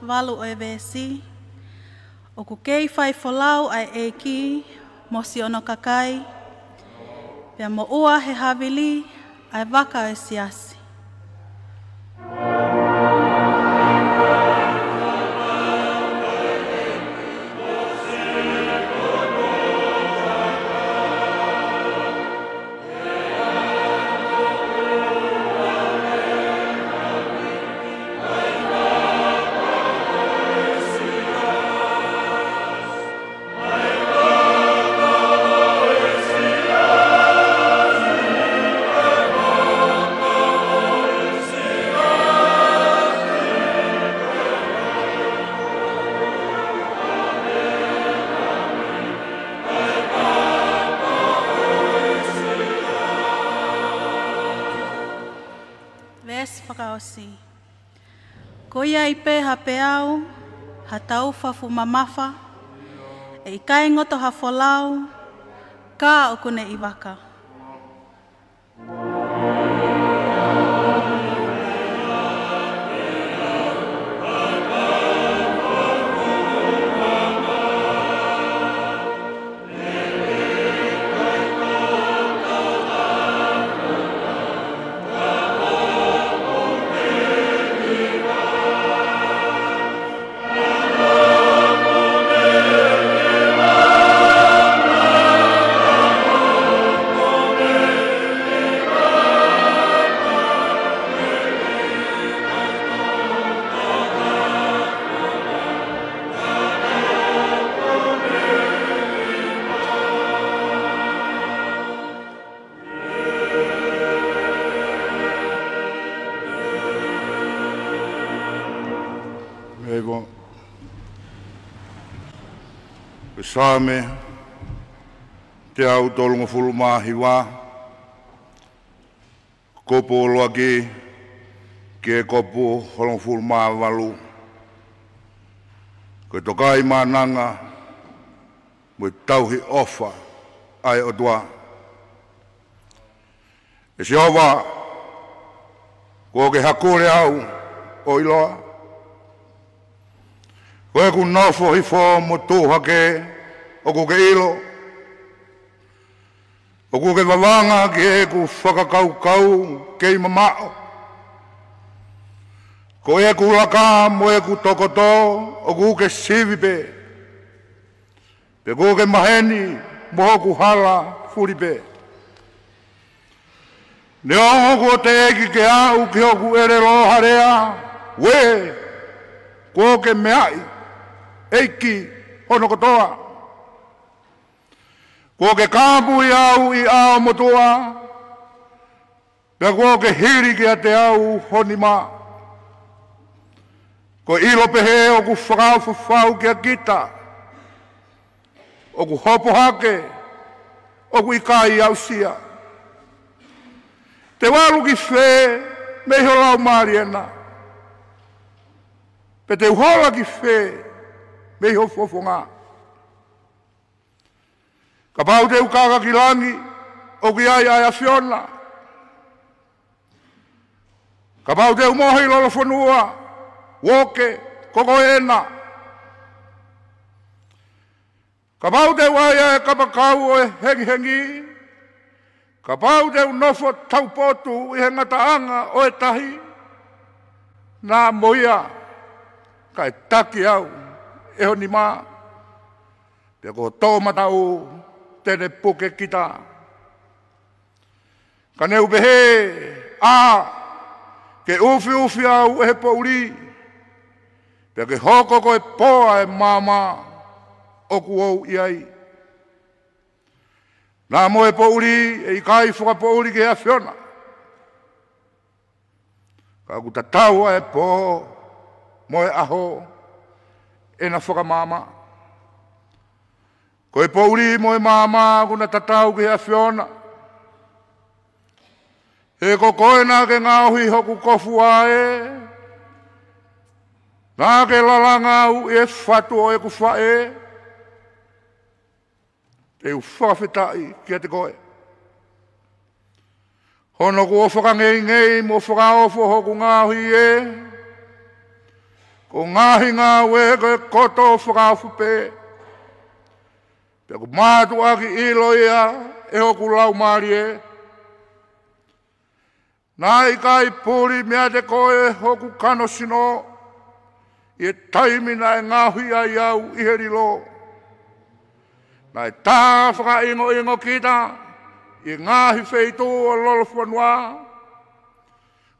Walu o evesi, o ku kei whai wholau ai eki, mosi ono kakai, pia mo ua he havili, ai waka e siasi. Ko ia i pē ha peau, ha tau whafu mamafa, e i kai ngoto ha wholau, ka o kune i waka. Same te au tolunga fulumahi wā. Kopo loaki ke kopo holong fulumahi walu. Koe tokai mananga mo tauhi ofa ai o tua. E si ova ko ke hakore au o iloa. Koe ku nofo hi fo mo tuha ke o ku ke ilo. O ku ke wawanga ke ku whakakau ke i mamao. Ko e ku laka mo e ku tokoto o ku ke sivipe. Pe ku ke maheni mo ku hala furipe. Ne o ku te eki ke au ke o ku ere lo harea. We ko ke meai. Eiki hono kotoa. Ko ke kāpu i au i ao motua. Pea ko ke hiri ki a te au honi mā. Ko ilo pehe o ku whakau whawhau ki a kita. O ku hopo hake. O ku ikai au sia. Te waru ki whē me ho lau mariena. Pe te uhola ki whē me ho fofonga. Ka pau te ukaka ki langi, o ki ai a whiona. Ka pau te umohi lolo fonua, woke, koko ena. Ka pau te waia e kapakau o e hengi hengi. Ka pau te unofo taupotu i he ngataanga o e tahi. Nā moia, ka e taki au. E honi mā, pia ko tō matau tene puke kita. Ka neu behe, ke ufi ufi au e he pouri, pia ke hoko ko e poa e māma o kuou iai. Nā mo e pouri e ikai whakapouri ke a whiona. Ka ku tataua e po, mo e aho, e na whakamama. Ko e pouri mo e mama kuna tatau ki a whiona. E ko koe nā ke ngauhi hoku kofu ae. Nā ke lalanga u e whatu o e ku whae. Te u whawhitai ki a te koe. Hono ku o whakangei ngei mo whakaofo hoku ngauhi e. Ko ngahi ngā weke koto whakawhupe. Pea ku mātu aki ilo ia e hoku lau maari e. Nā i kai puri mea te koe hoku kano sino. I e taimina e ngahi ai au i heri lo. Nā i tā whakaingo ingo kita. I ngahi feitu o lolo whanua.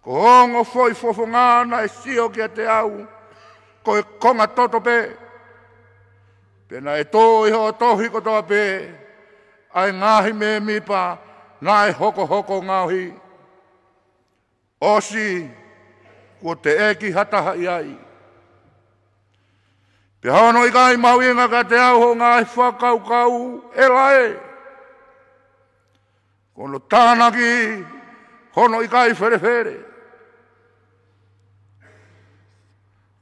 Ko hongo foi fofonga na e sio ki a te au. Ko e konga toto pe. Pena e tō i ho tohi ko toa pe. Ai ngahi me mipa. Nā e hoko hoko ngauhi. Osi. Ko te eki hataha iai. Pe hono i kai mau inga ka te au ho ngahi whakau kau. E lae. Kono tānaki. Hono i kai where where.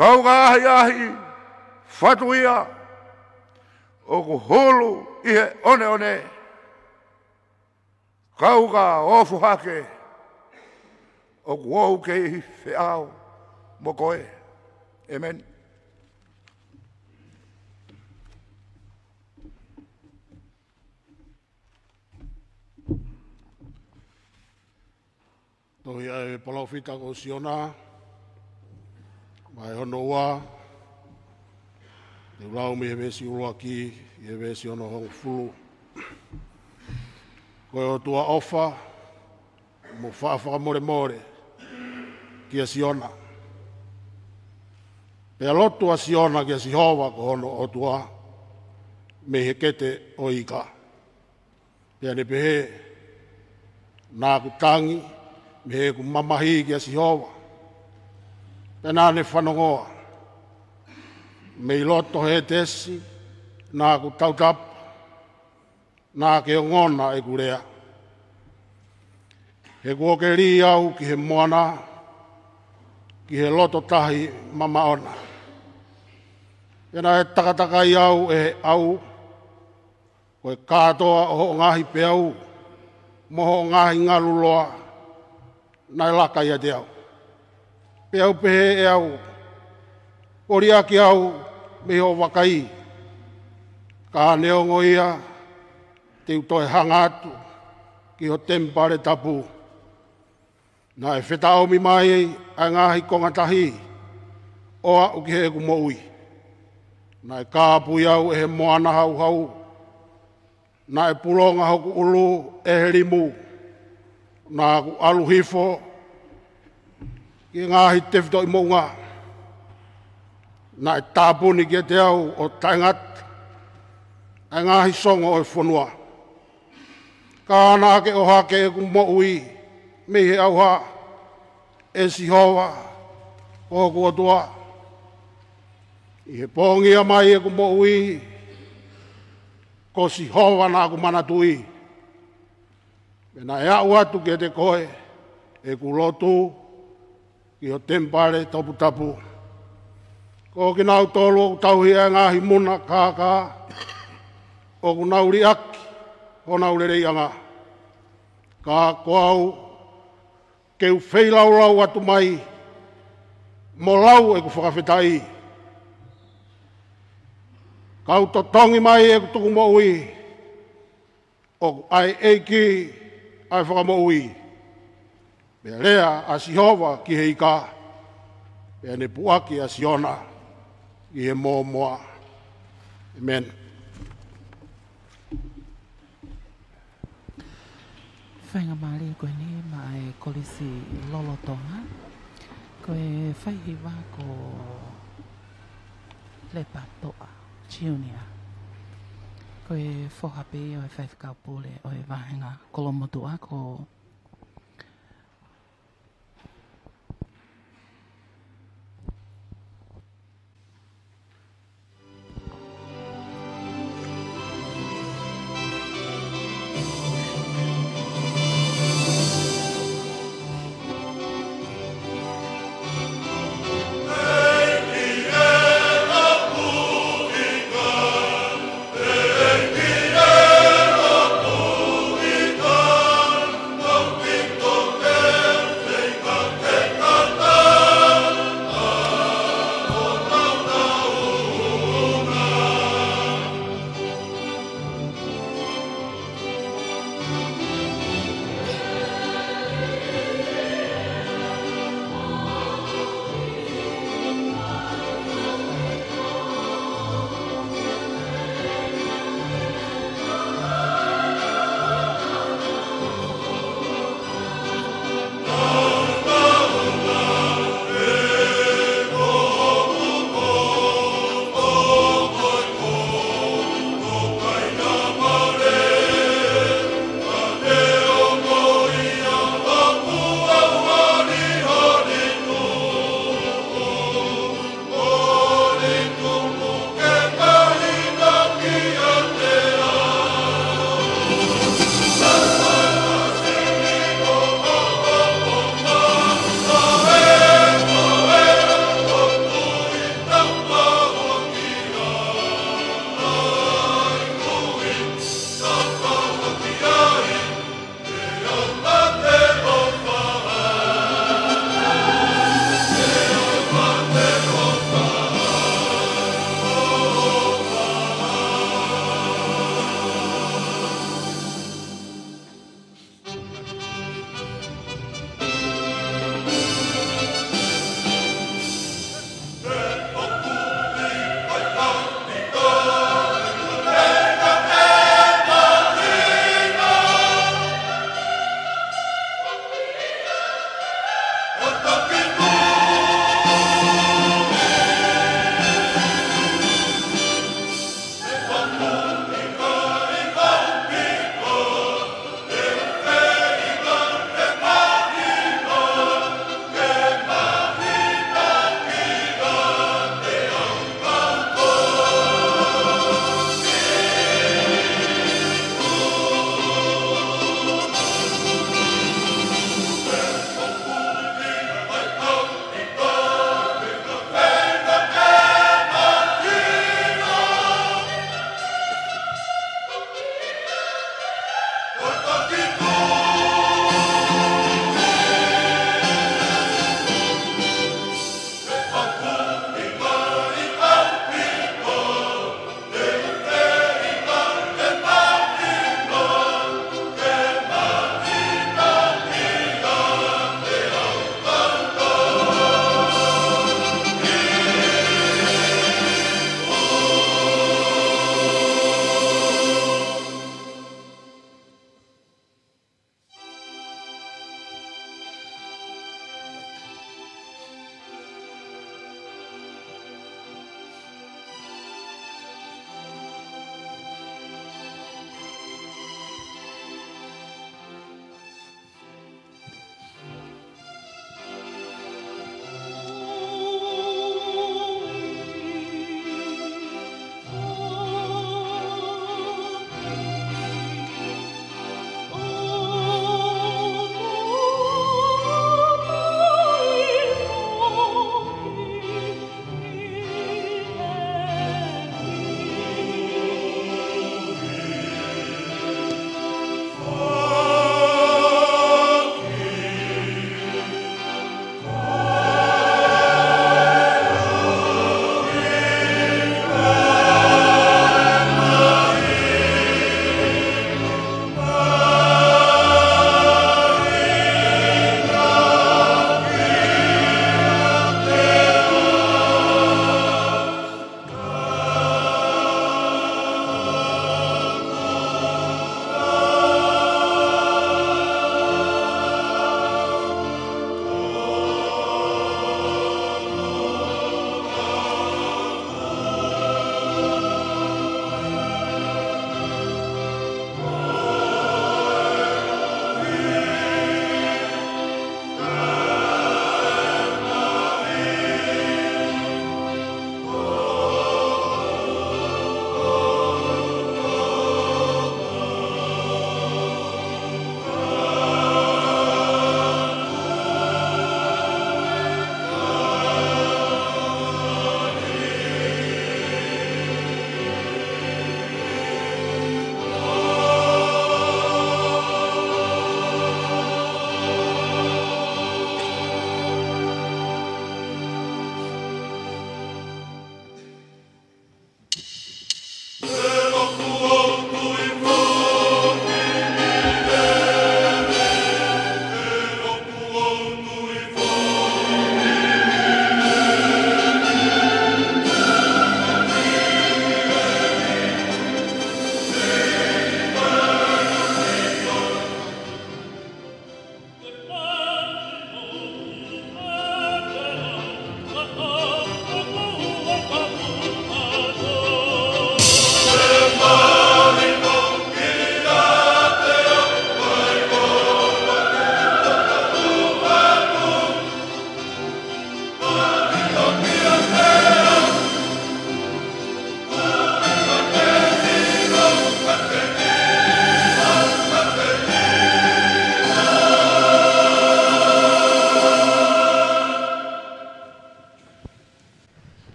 Kau ka ahi ahi, whatu ia, o ku hulu i he one one. Kau ka ofu hake, o ku ou ke i whiau mo koe. Amen. Tohi ai palawhita ko siona. Mai hono ua, te ulau mi he vesi uloa ki, i he vesi ono hong fulu. Koe o tua ofa, mo whaafaka more more, ki a siona. Pea lotu a siona ki a sihova ko hono o tua, me he kete o ika. Pea ne pehe, nā ku tangi, me he ku mamahi ki a sihova. Pena ne whanongoa. Me i loto he tesi, nā ku tautapu, nā ke o ngona e kurea. He kuoke ri au ki he moana, ki he loto tahi mamaona. Ena he takataka i au e he au, koe kātoa o ho ngahi pe au, moho ngahi ngaluloa, nai laka ia te au. Pe au pehe e au, oria ki au, me ho wakai, ka neongo ia, te utoe hangatu, ki ho tempare tapu. Nā e whetao mi mai a ngahi kongatahi, oa uki he ku moui. Nā e kāpui au e he moana hau hau, nā e pulonga hoku ulu e he rimu, nā ku aluhifo, ki ngahi tewhito i mounga. Nā e tāpuni ki te au o taingat, a ngahi songo o e whanua. Kāna ke o hake e ku moui, me he auha, e si hoa, o kua tua. I he pōngia mai e ku moui, ko si hoa nā ku manatui. Pena e au atu ke te koe, e ku lotu, ki o tempare tapu tapu. Ko ki nau tolu o tauhi e ngahi muna kākā, o ku nauri aki, o nauri reianga. Ka koau, keu wheilau atu mai, mo lau e ku whakawhetai. Kau to tongi mai e ku tuku mo ui, o ai eiki ai whakamo ui. Mea lea a Sihova ki he ika, mea ne puaki a Siona ki he mō moa. Amen. Whainga maari koe ni mai kolisi lolo tonga. Koe whaihi wā ko le patoa, chiunia. Koe whohape o e whaifkau pule o e wahenga kolomotua ko Hey,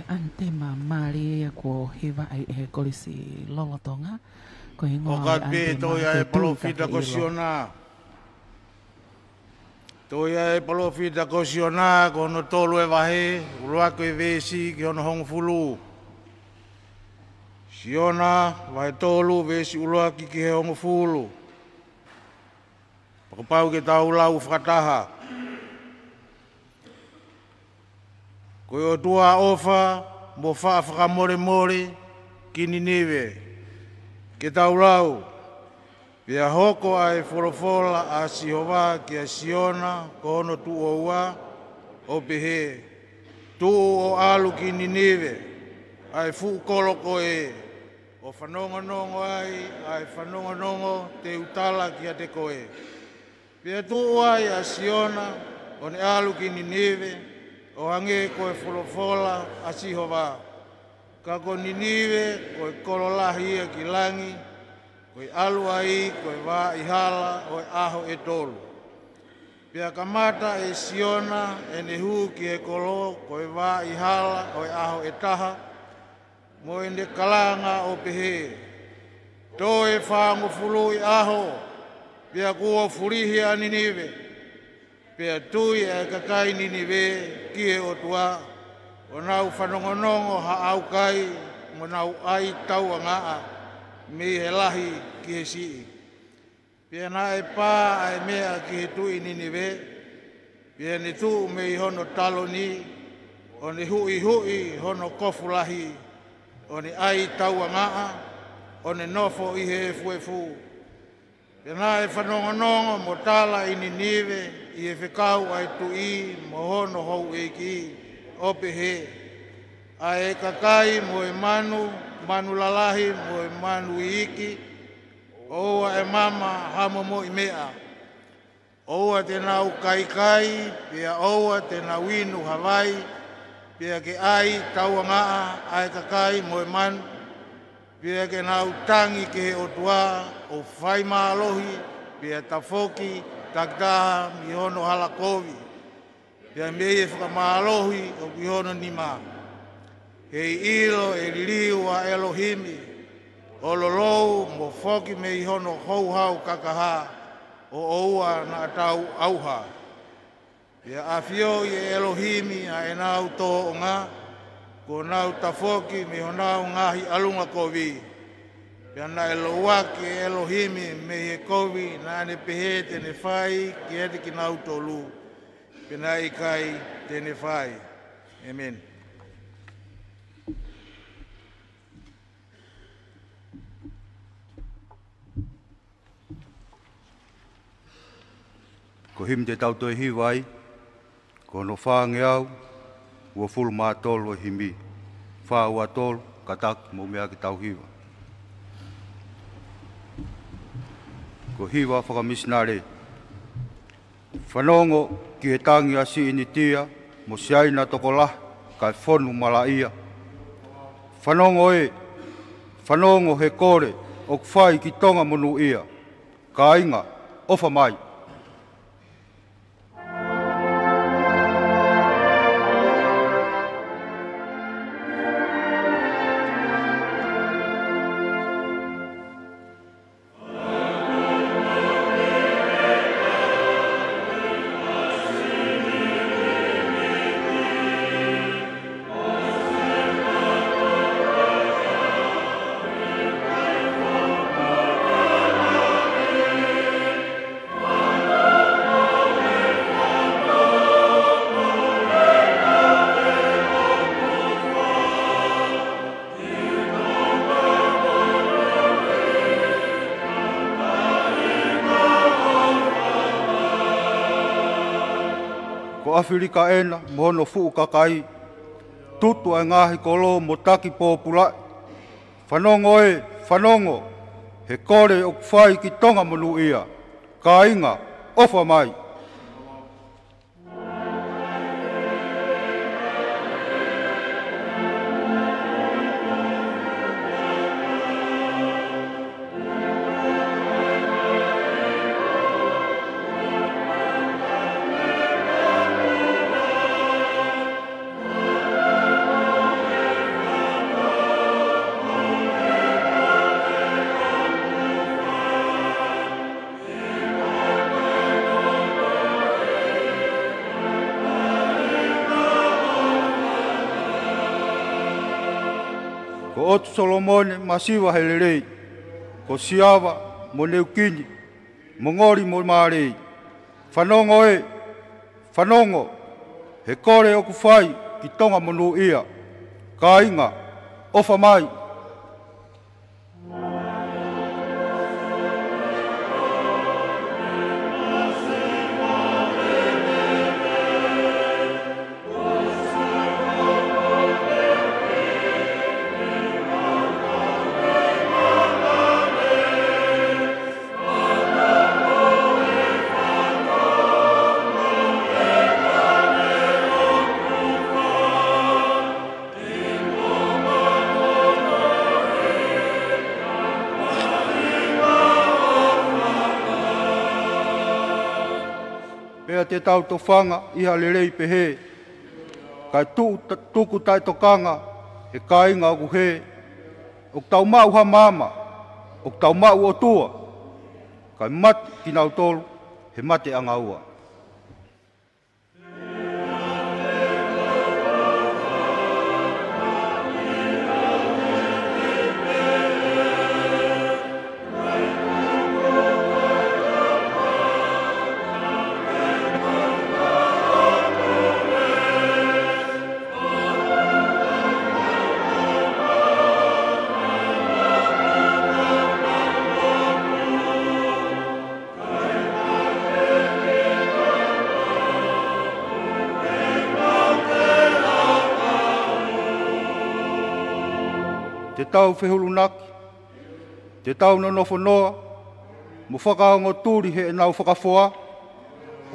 ante mamari ko hiva ai e kolisi lolotonga ko ingo o ka pe to ya e polofita ko siona to ya e polofita ko siona ko no tolu e vahe ulua ko e vesi ki ono hong fulu siona vai tolu vesi ulua ki he hong fulu pakapau ke tau lau whakataha ko o tua ofa mo whakamore more ki Ninive ke tau lau pia hoko ai forofola a Sihova ki a Siona ko ono tu o ua o pehe tu o alu ki Ninive ai fu koloko e o whanongonongo ai whanongonongo te utala ki a te koe pia tu ai a Siona o ne alu ki Ninive o hange koe folofola a Sihova. Ka ko Ninive koe kololahi e ki langi, koe alua i, koe wā i hala o aho e tolu. Pia kamata e Siona e nehu ki e kolo, koe wā i hala o aho e taha, mo e ne kalanga o pehe. Tō e whaango fulu i aho, pia kua furihi a Ninive. Pea tui e kakai Ninive ki e o tua, o nau whanongonongo ha Aukai, mo nau ai tau a ngaa, me he lahi ki he sii. Pea na e pā ai mea ki he tui Ninive, pea ne tu me i hono talo ni, o ne hui hui hono kofu lahi, o ne ai tau a ngaa, o ne nofo i he fuefu. Pea na e whanongonongo mo tala i Ninive, i e whekau ai tui mo hono hou e ki ope he. A e kakai mo e manu lalahi mo e manu i iki, oua e mama hamo mo i mea. Oua te nau kai, pia oua te nau inu Hawaii, pia ke ai taua ngaa ai kakai mo e manu, pia ke nau tangi ke he otua o whaima alohi, pia tafoki, taktaha mi hono halakovi. Pia mei e whakamālohi o ki hono nima. Hei ilo e liu a Elohimi. O lolou mo foki mei hono houhau kakaha o oua na tau auha. Pia awhio i Elohimi a e nau tō o ngā. Ko nau tafoki me honau ngahi alunga kovi. Pia na e loaki e Elohimi me he kovi na ane pehe tene whai ki ete ki nau tolu. Pia na i kai tene whai. Amen. Ko him te tau toi hiwai, ko no whaange au, ua fulu maa tolu e himi. Whaa ua tolu, katak mo mea ki tau hiwa. Ko hiwa whakamisnare. Whanongo ki he tangi a si initia, mo siaina toko lah, kai whonu mala ia. Whanongo he kore, o kwhai ki tonga monu ia. Ka inga, ofa mai. Awhirika ena, mohono fuu kakai, tutu ai ngahi kolo mo taki pōpulai. Whanongo, he kore o kwhai ki tonga manu ia, ka inga, ofa mai. Ko otu Solomone masiwa helerei. Ko siawa mo neukini. Mo ngori mo marei. Whanongo e. Whanongo. He kore o kuwhai ki tonga monu ia. Ka inga. Ofa mai. Te tau to whanga iha lerei pehe. Kai tuku tai tokanga e kainga o he. O tau mau ha mama. O tau mau o tua. Kai mati ki nau tolu he mate anga ua. Te tau whehulunaki, te tau nonofo noa, mo whakaongo tūri he nau whakafoa,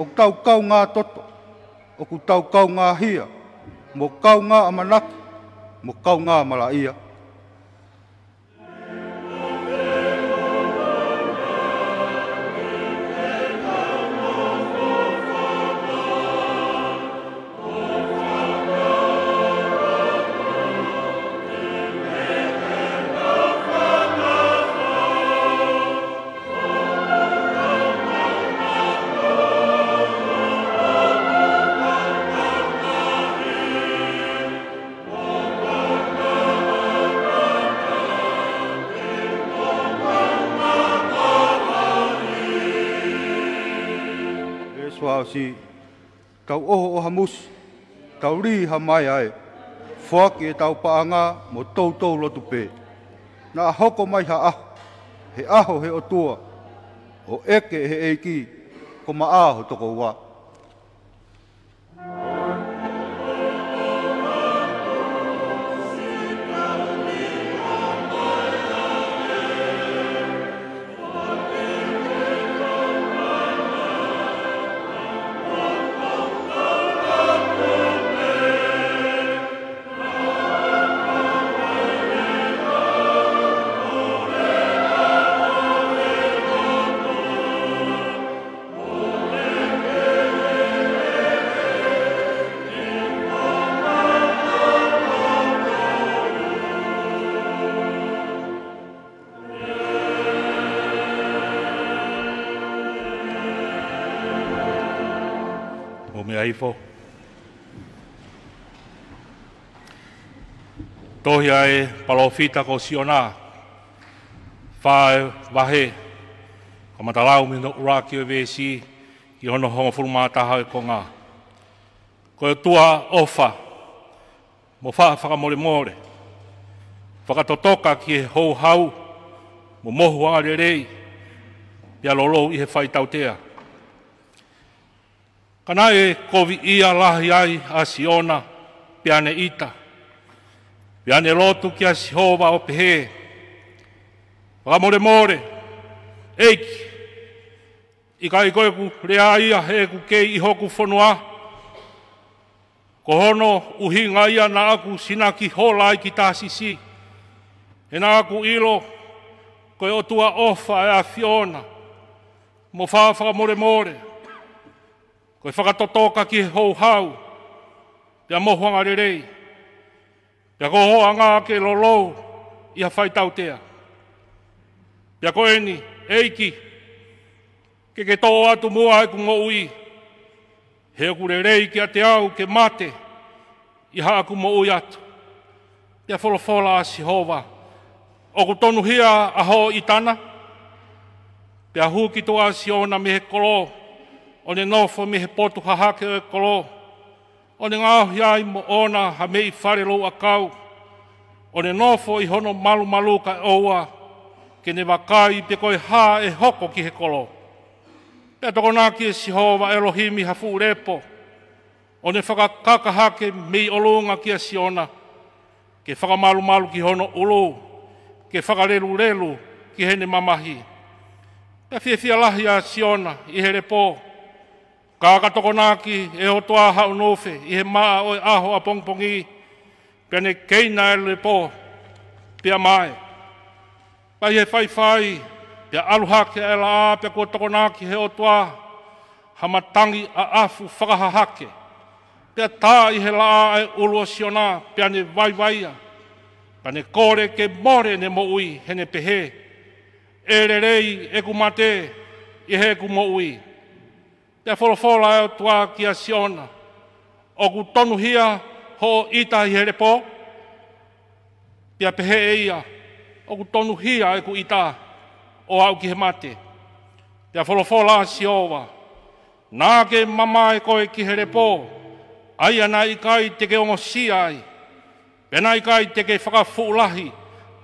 o tau kau ngā toto, o ku tau kau ngā hia, mo kau ngā amanaki, mo kau ngā malaia. Si tau oho o hamusi, tau ri ha mai ai, whaki e tau paanga mo tau lotu pē. Nā hoko mai ha aho, he aho he o tua, o eke he eiki, ko maaho toko wā. Aifo. Tohi ai palofita ko siona. Whae wahe. Ka matalau mi no uraki o vesi ki hono hongo fulmataha e konga. Ko e tua ofa. Mo wha whakamore more. Whakatotoka ki he hou hau. Mo mohu anga rei. Pia lolo i he whaitautea. Kana e kovi ia lahi ai a siona piane ita. Piane lotu ki a sihova o pehe. Whakamore more. Eiki. Ika i koe ku rea ia he ku kei i hoku whanua. Ko hono uhinga ia na aku sinaki hola i ki tāsisi. E na aku ilo koe o tua ofa e a Fiona. Mo whakamore more. Koe whakatotoka ki hou hau, pia mohuanga rerei, pia kohoanga ke lolou i a whaitautea. Pia koeni, eiki, ke tō atu mua e ku ngoui, he ku rerei ki a te au ke mate, i ha aku moui atu. Pea wholofola a Sihova. O ku tonu hia a ho i tana. Pea hu ki toa si ona me he kolo. O ne nofo me he potu hahake o e kolo. O ne ngāo hiai mo ona ha me i wharelo a kau. O ne nofo i hono malu malu ka oua. Ke ne wakai pe koe ha e hoko ki he kolo. Pea toko nā ki e Sihova Elohimi hafu repo. O ne whakakakahake me i olunga ki a Siona. Ke whakamalu malu ki hono ulu. Ke whakarelu relu ki hene mamahi. Pea whiawhia lahi a Siona i he repo. Kāka toko nāki e o toa hau nofe i he maa o e aho a pongpongi. Pea ne keina e repo. Pea mai. Pai he whai. Pea aluhake e la a pea kua toko nāki he o toa. Hamatangi a afu whakahahake. Pea tā i he la e ulua Siona, pea ne waiwaia. Pea ne kore ke more ne mo ui, he ne pehe. E re rei e ku mate, i he ku mo ui. Pea wholofola e o tua ki a Siona. O ku tonu hia ho ita i he repo. Pea pehe e ia. O ku tonu hia e ku ita o au ki he mate. Pea wholofola a Siova. Nā ke mama e koe ki he repo. Ai ana i kai te ke ongo si ai. Pena i kai te ke whakafuulahi.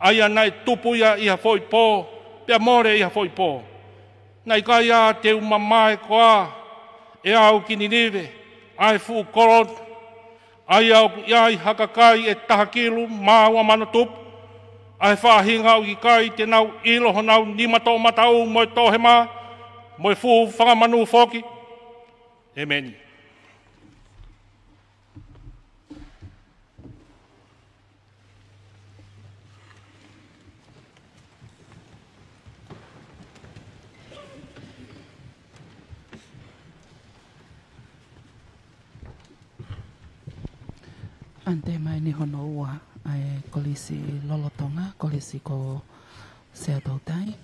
Ai ana i tupuia i ha foi pō. Pea more i ha foi pō. Nai kai a te umamae koa. E au ki Ninive. Ai fu korot. Ai au ki ai hakakai e tahakilu māua manatupu. Ai whahinga au ki kai te nau iloho nau nimato matau moe tohema. Moe fu whakamanu foki. Amen. Ante mai ni hono ua ai kolisi lolotonga, kolisi ko sea tautai.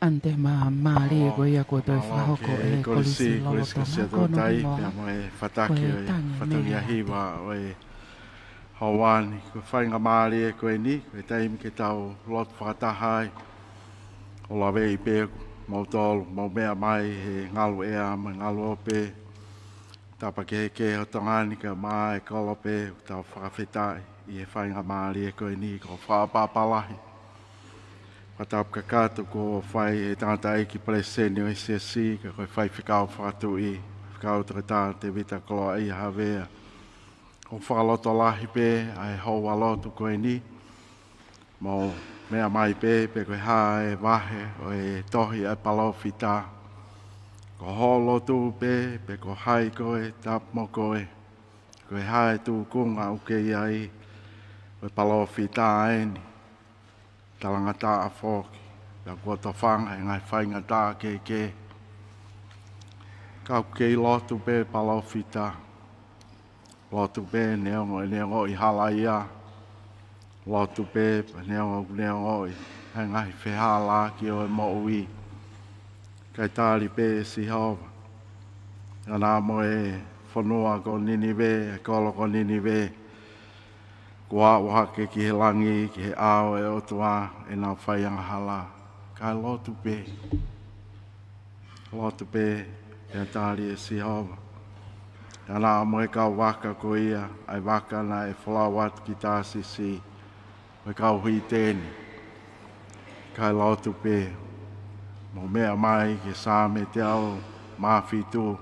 ante maali ko ia ko toi whahoko e kolisi loloto ko no mo e Fataki e Fataki hiwa o e hawani ko whainga maali e koe ni koe taimi ke tau lot whakatahai o lawe i pēku mau tolu mau mea mai he ngalu ea mai ngalu ope tapa ke o tongani ka mai kolope tau whakawhetai i e whainga maali e koe ni ko whapapalahi Patap kakatu ko whai e tangata ki preseni o Siasi ka koe whai whikau FakaTu'i whikau tangata te vita koloa i hawea ko whakaloto lahi pe ai hoa lotu koe ni mo mea mai pe koe haa e wahe o e tohi e palofita ko ho lotu pe ko hai koe tap mo koe koe haa e tu kunga uke iai o e palofita aeni talangata a foki la kua tawhanga e ngai whaingata ke kau kei lotu pe palofita lotu pe neongo i hala ia lotu pe neongo i he ngai whehala ki o e mo'ui kai tāli pe si hova ana mo e whanua ko Ninive e kolo ko Ninive Kua wahake ki he langi, ki he ao e otua, e nā whaianga hala. Kai lotu pe. Lotu pe, e tāri e si hova. Ka nā moe kau waka ko ia, ai waka na e whalawat ki tāsi si. Moe kau hui tēni. Kai lotu pe. Mo mea mai ki sāme te au, māwhi tū.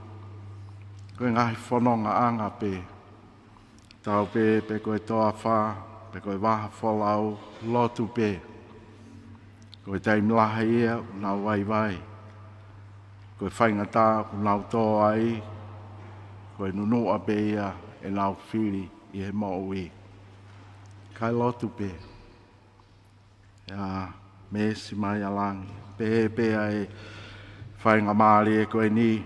Koe ngahi whanonga anga pe. Tau pe koe toa wha, pe koe waha wholau, lotu pe. Koe taimlaha ia, unau vai. Koe whaingata, unau toa ai. Koe nunua pe ia, e nau whiri i he mo'ui. Kai lotu pe. Ia, mesi mai alangi. Pe ai whainga maari e koe ni.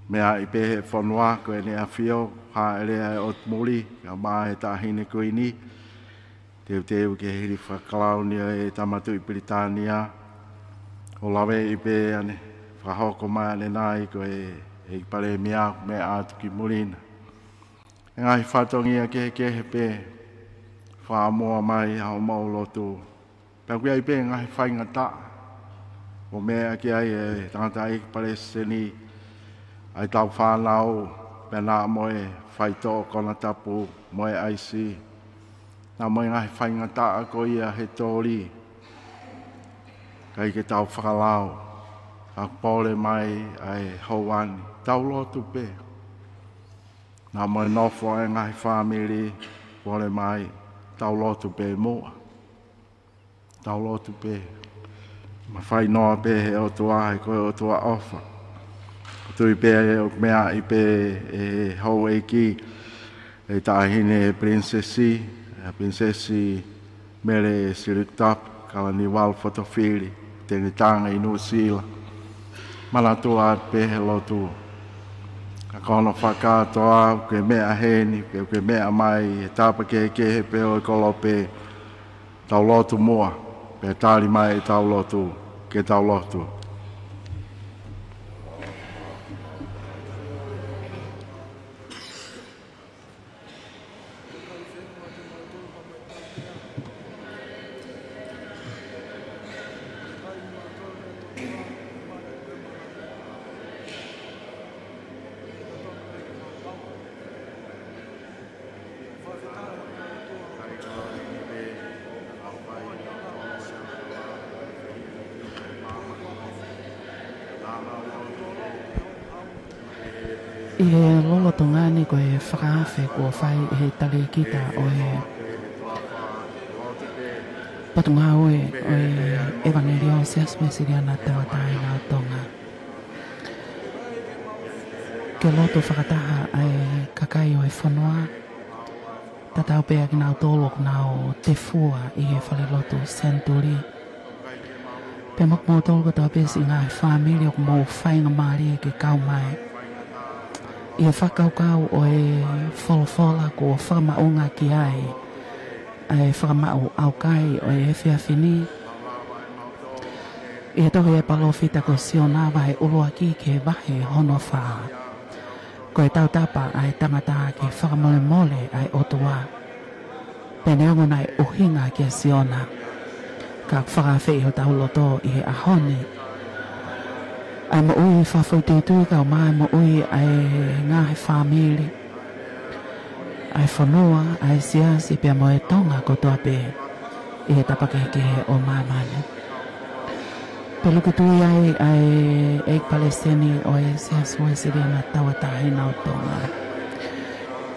Mea i pehe whanua, koe ne a whio. Ha elea e otmuri, ka maa he tāhine koe ni. Teu ke hiri whakalaunia e tamatu i Britania. O lawe i pe ane, whahoko mai ane nai koe e pare mea me atu ki murina. E ngai whatongia ke pe, whamoa mai hao mau lotu. Pea kuia i pe ngai whaingata. O mea ki ai e tangata i pare seni, ai tau whanau, pea nā moe whai tō Tongatapu, moe aisi. Nā moe ngai whaingata a ko ia he tōri. Kai ke tau whakalau. Ka pole mai ai hauani. Tau lotu pe. Nā moe nofo e ngai whamiri. Pole mai. Tau lotu pe mua. Tau lotu pe. Ma whai noa pe he o tua he koe o tua ofa. Tui pe o mea i pe e hau eiki e tāhine prinsesi mere siritap kala ni wal fotofili tene tanga i Nusila. Mana tua pe he lotu. Ka kono whakatoa ke mea heni, ke mea mai e tapa ke he pe o kolope tau lotu mua. Pe tāli mai e tau lotu, ke tau lotu. I he loloto ngani ko e whakawhe ko whai he tale kita o e patunga o e evangelio Siasi mesiriana tawatai na Tonga. Ke loto whakataha ai kakai o e whanua tatau pea ki nau tōlok nau te fua i he Falelotu Centenary. Pe mok mō tōloko tau pesi ngā whamiri o mō whainga maari e ke kau mai. I whakaukau o e wholofola ko Fakama'u ki ai. Fakama'u Aukai o e whiawhini. E tohi e palofita ko siona vai ulua ki ke vahe hono wha. Ko e tautapa ai tangata ke whakamole mole ai otua. Pene ongo nai uhinga ke siona. Ka whakawhi ho tauloto i he ahone. Ai mo ui whawhautitui kau mai mo ui ai ngahe whamili. Ai whanua, ai siasi pia mo e Tonga ko toa pe. I he tapakeke o mamane. Pelu kitui ai eik Palestini o e Siasi Wesleyan tawatahi na o Tonga.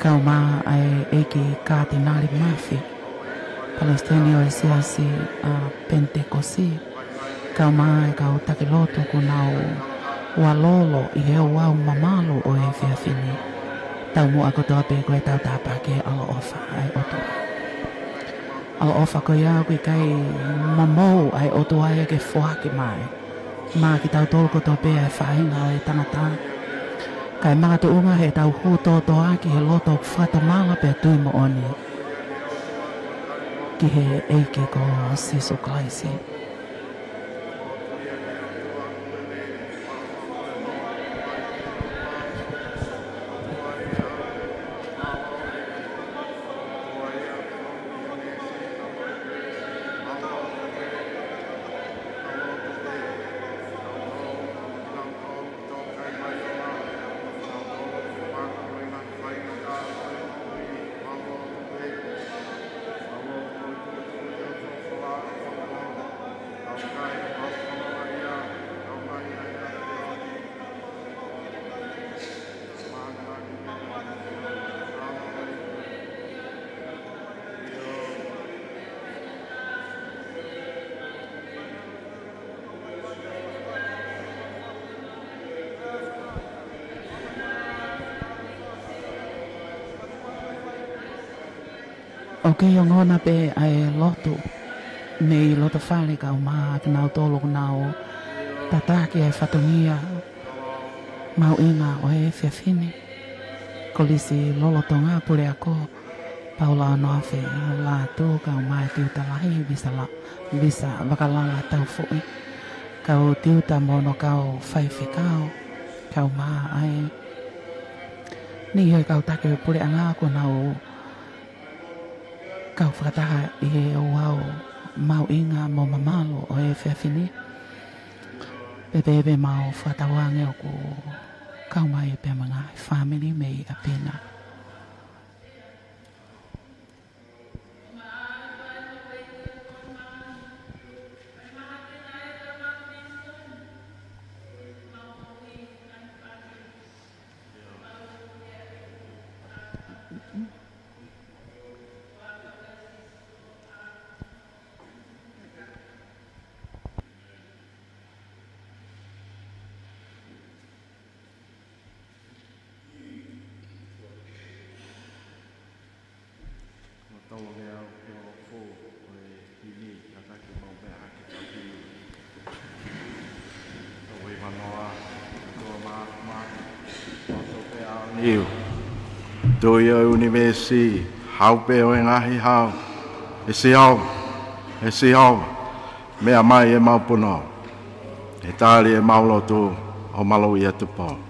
Kau ma ai eiki kātinari mafi. Palestini o e Siasi Pentekosi. Kau ma ai kau taki Lotu ku nau walolo i he wau mamalu o e whiawhini. Tau mua ko toa pe koe tau tapa ke Aukai ai otu. Aukai ko ia kui kai mamou ai otu ai ke whaki mai. Mā ki tau tolu ko toa pe ai whahinga o e tangata. Kai mga tu unga he tau huto toa ki he loto whatamala pe tui mo oni. Ki he eike ko sisu klaisi. Okay, yung ngona pe ay Lotu. May Lotu fali ka uma kinau tolo kinau Tataki ay fatungia. Mau inga o e fiafini. Kolisi lolo tonga Pule'anga Paula noafe Latu ka uma tiuta lahi bisa bakalala tau fui. Kau tiuta mono kau faife kau ma ai. Ni hoi kau take Pule'anga ko nau kau whakataha i he wau mau inga mo mamalo o e whiawhini. Bebe mau whatawange o ko kau mai e pia mga family mei a pena. Doi o universi, hau pe o ngahi hau, e si hau, mea mai e mau puno, e tāli e mau lotu o malo i atupo.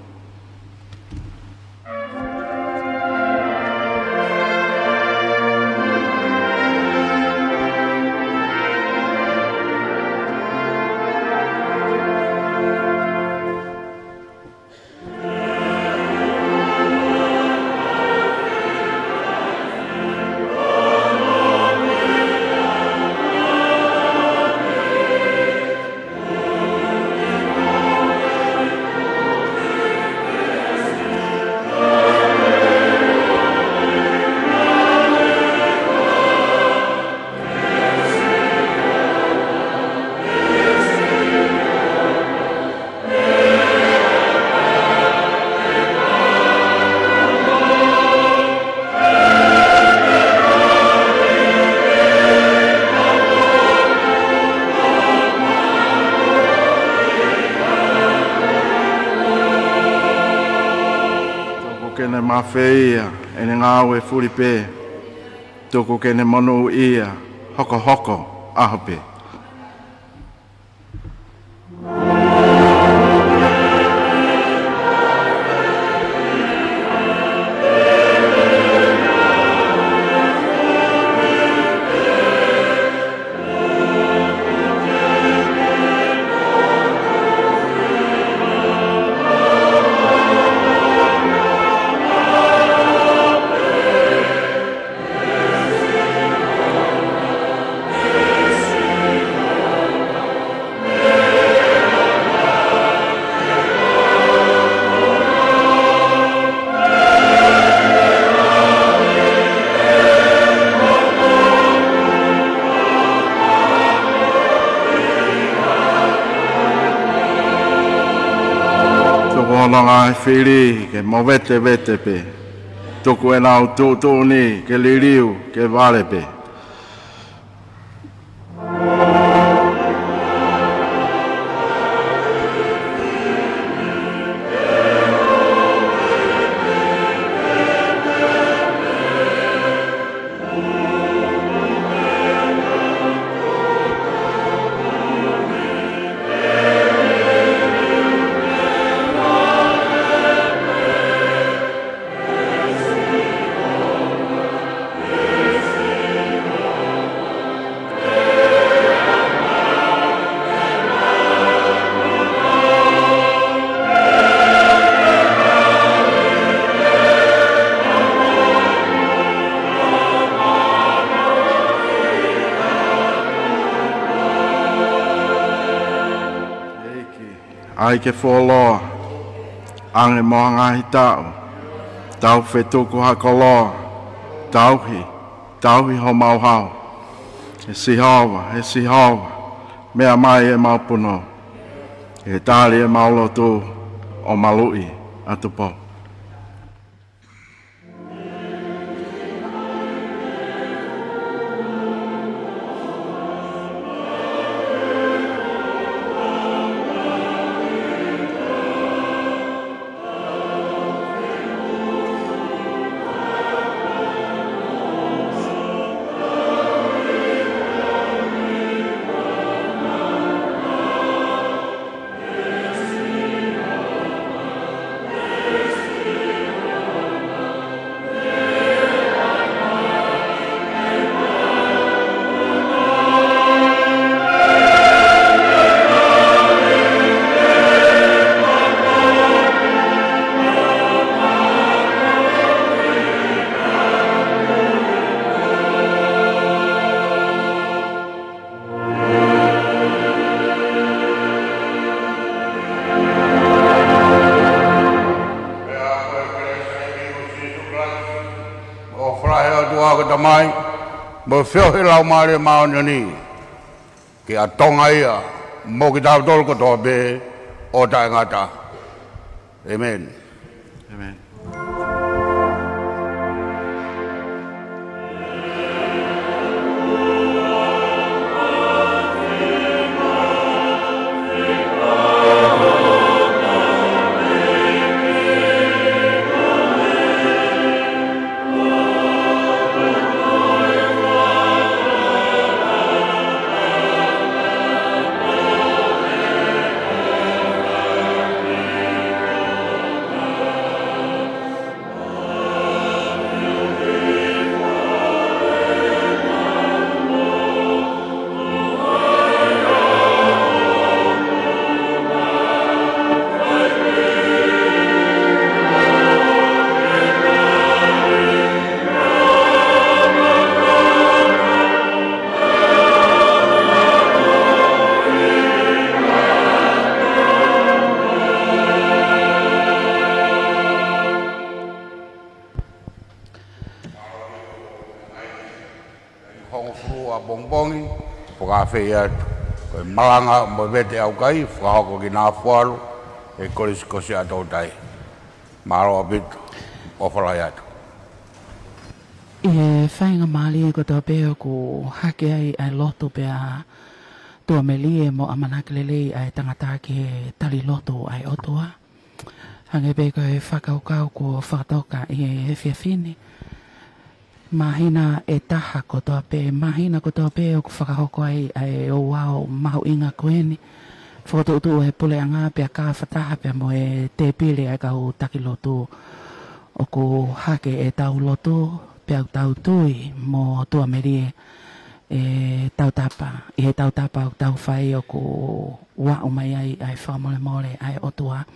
Mawhia, e ngāwe furipe, toko kene mono ia, hoko, ahope. ngai whiri ke mo vete vete pe. Tuku e nau tu ni ke liriu ke vale pe. Ai ke wholoa, ange moa ngahi tau, tau whetuku hakoloa, tauhi ho mauhau, he sihawa, mea mai e maupuno, he tāli e Lotu o malui atupo. Mai, mo feo he lau maare maonani, ki a tonga ia, mo ki tau tolu kotoa be, o tae ngata. Amen. Amen. Malanga mo vete Aukai, whahoko ki nā whuaru, e korisi a tautai. Maro abit, o whalai atu. E whainga maali e koto peo ku hake ai Lotu pea tua meli e mo amanakilelei ai Tongatapu e tali Lotu ai otua. Hange peko e whakaukau ku whakatoka e whiawhine. Mahina e taha kotoa pe, mahina kotoa pe o ku whakahoko ai o wao mahu inga koeni. Whakatu'utu e Pule'anga pia ka whataha pia mo e te pile ai kau taki Lotu. O ku hake e tau Lotu pia tau tui mo tua meri e tau tapa. I he tau tapa o tau whai o ku wau mai ai whamole mole ai otua.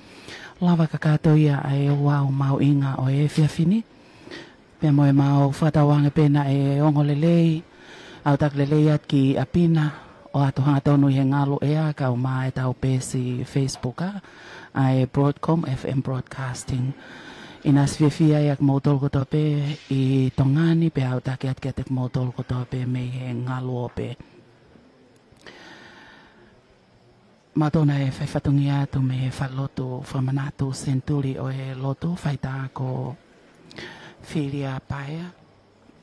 Lava kakato ia ai o wao mahu inga o e whiawhini. Pea moe mau whatawange pena e ongolelei, au taklelei at ki apina, o ato hanga tonu he ngalo ea, kau maa e tau pesi Facebook ai Broadcom, FM Broadcasting. Inas whiawhia yak mautol koto pe i tongani, pe au taki at ketek mautol koto pe me he ngalo pe. Matona e whaifatungia tu me Falelotu whamanatu Senituli o e Lotu whaita ko whiria paea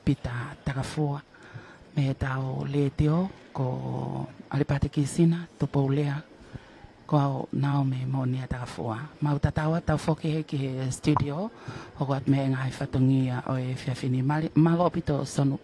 pita takafua me tau letio ko alipate kisina to Paula ko au nao me monia takafua. Mau tatawa tau whoke he ki he studio o wat me ngai whatungia o e whiawhini malo pito sonu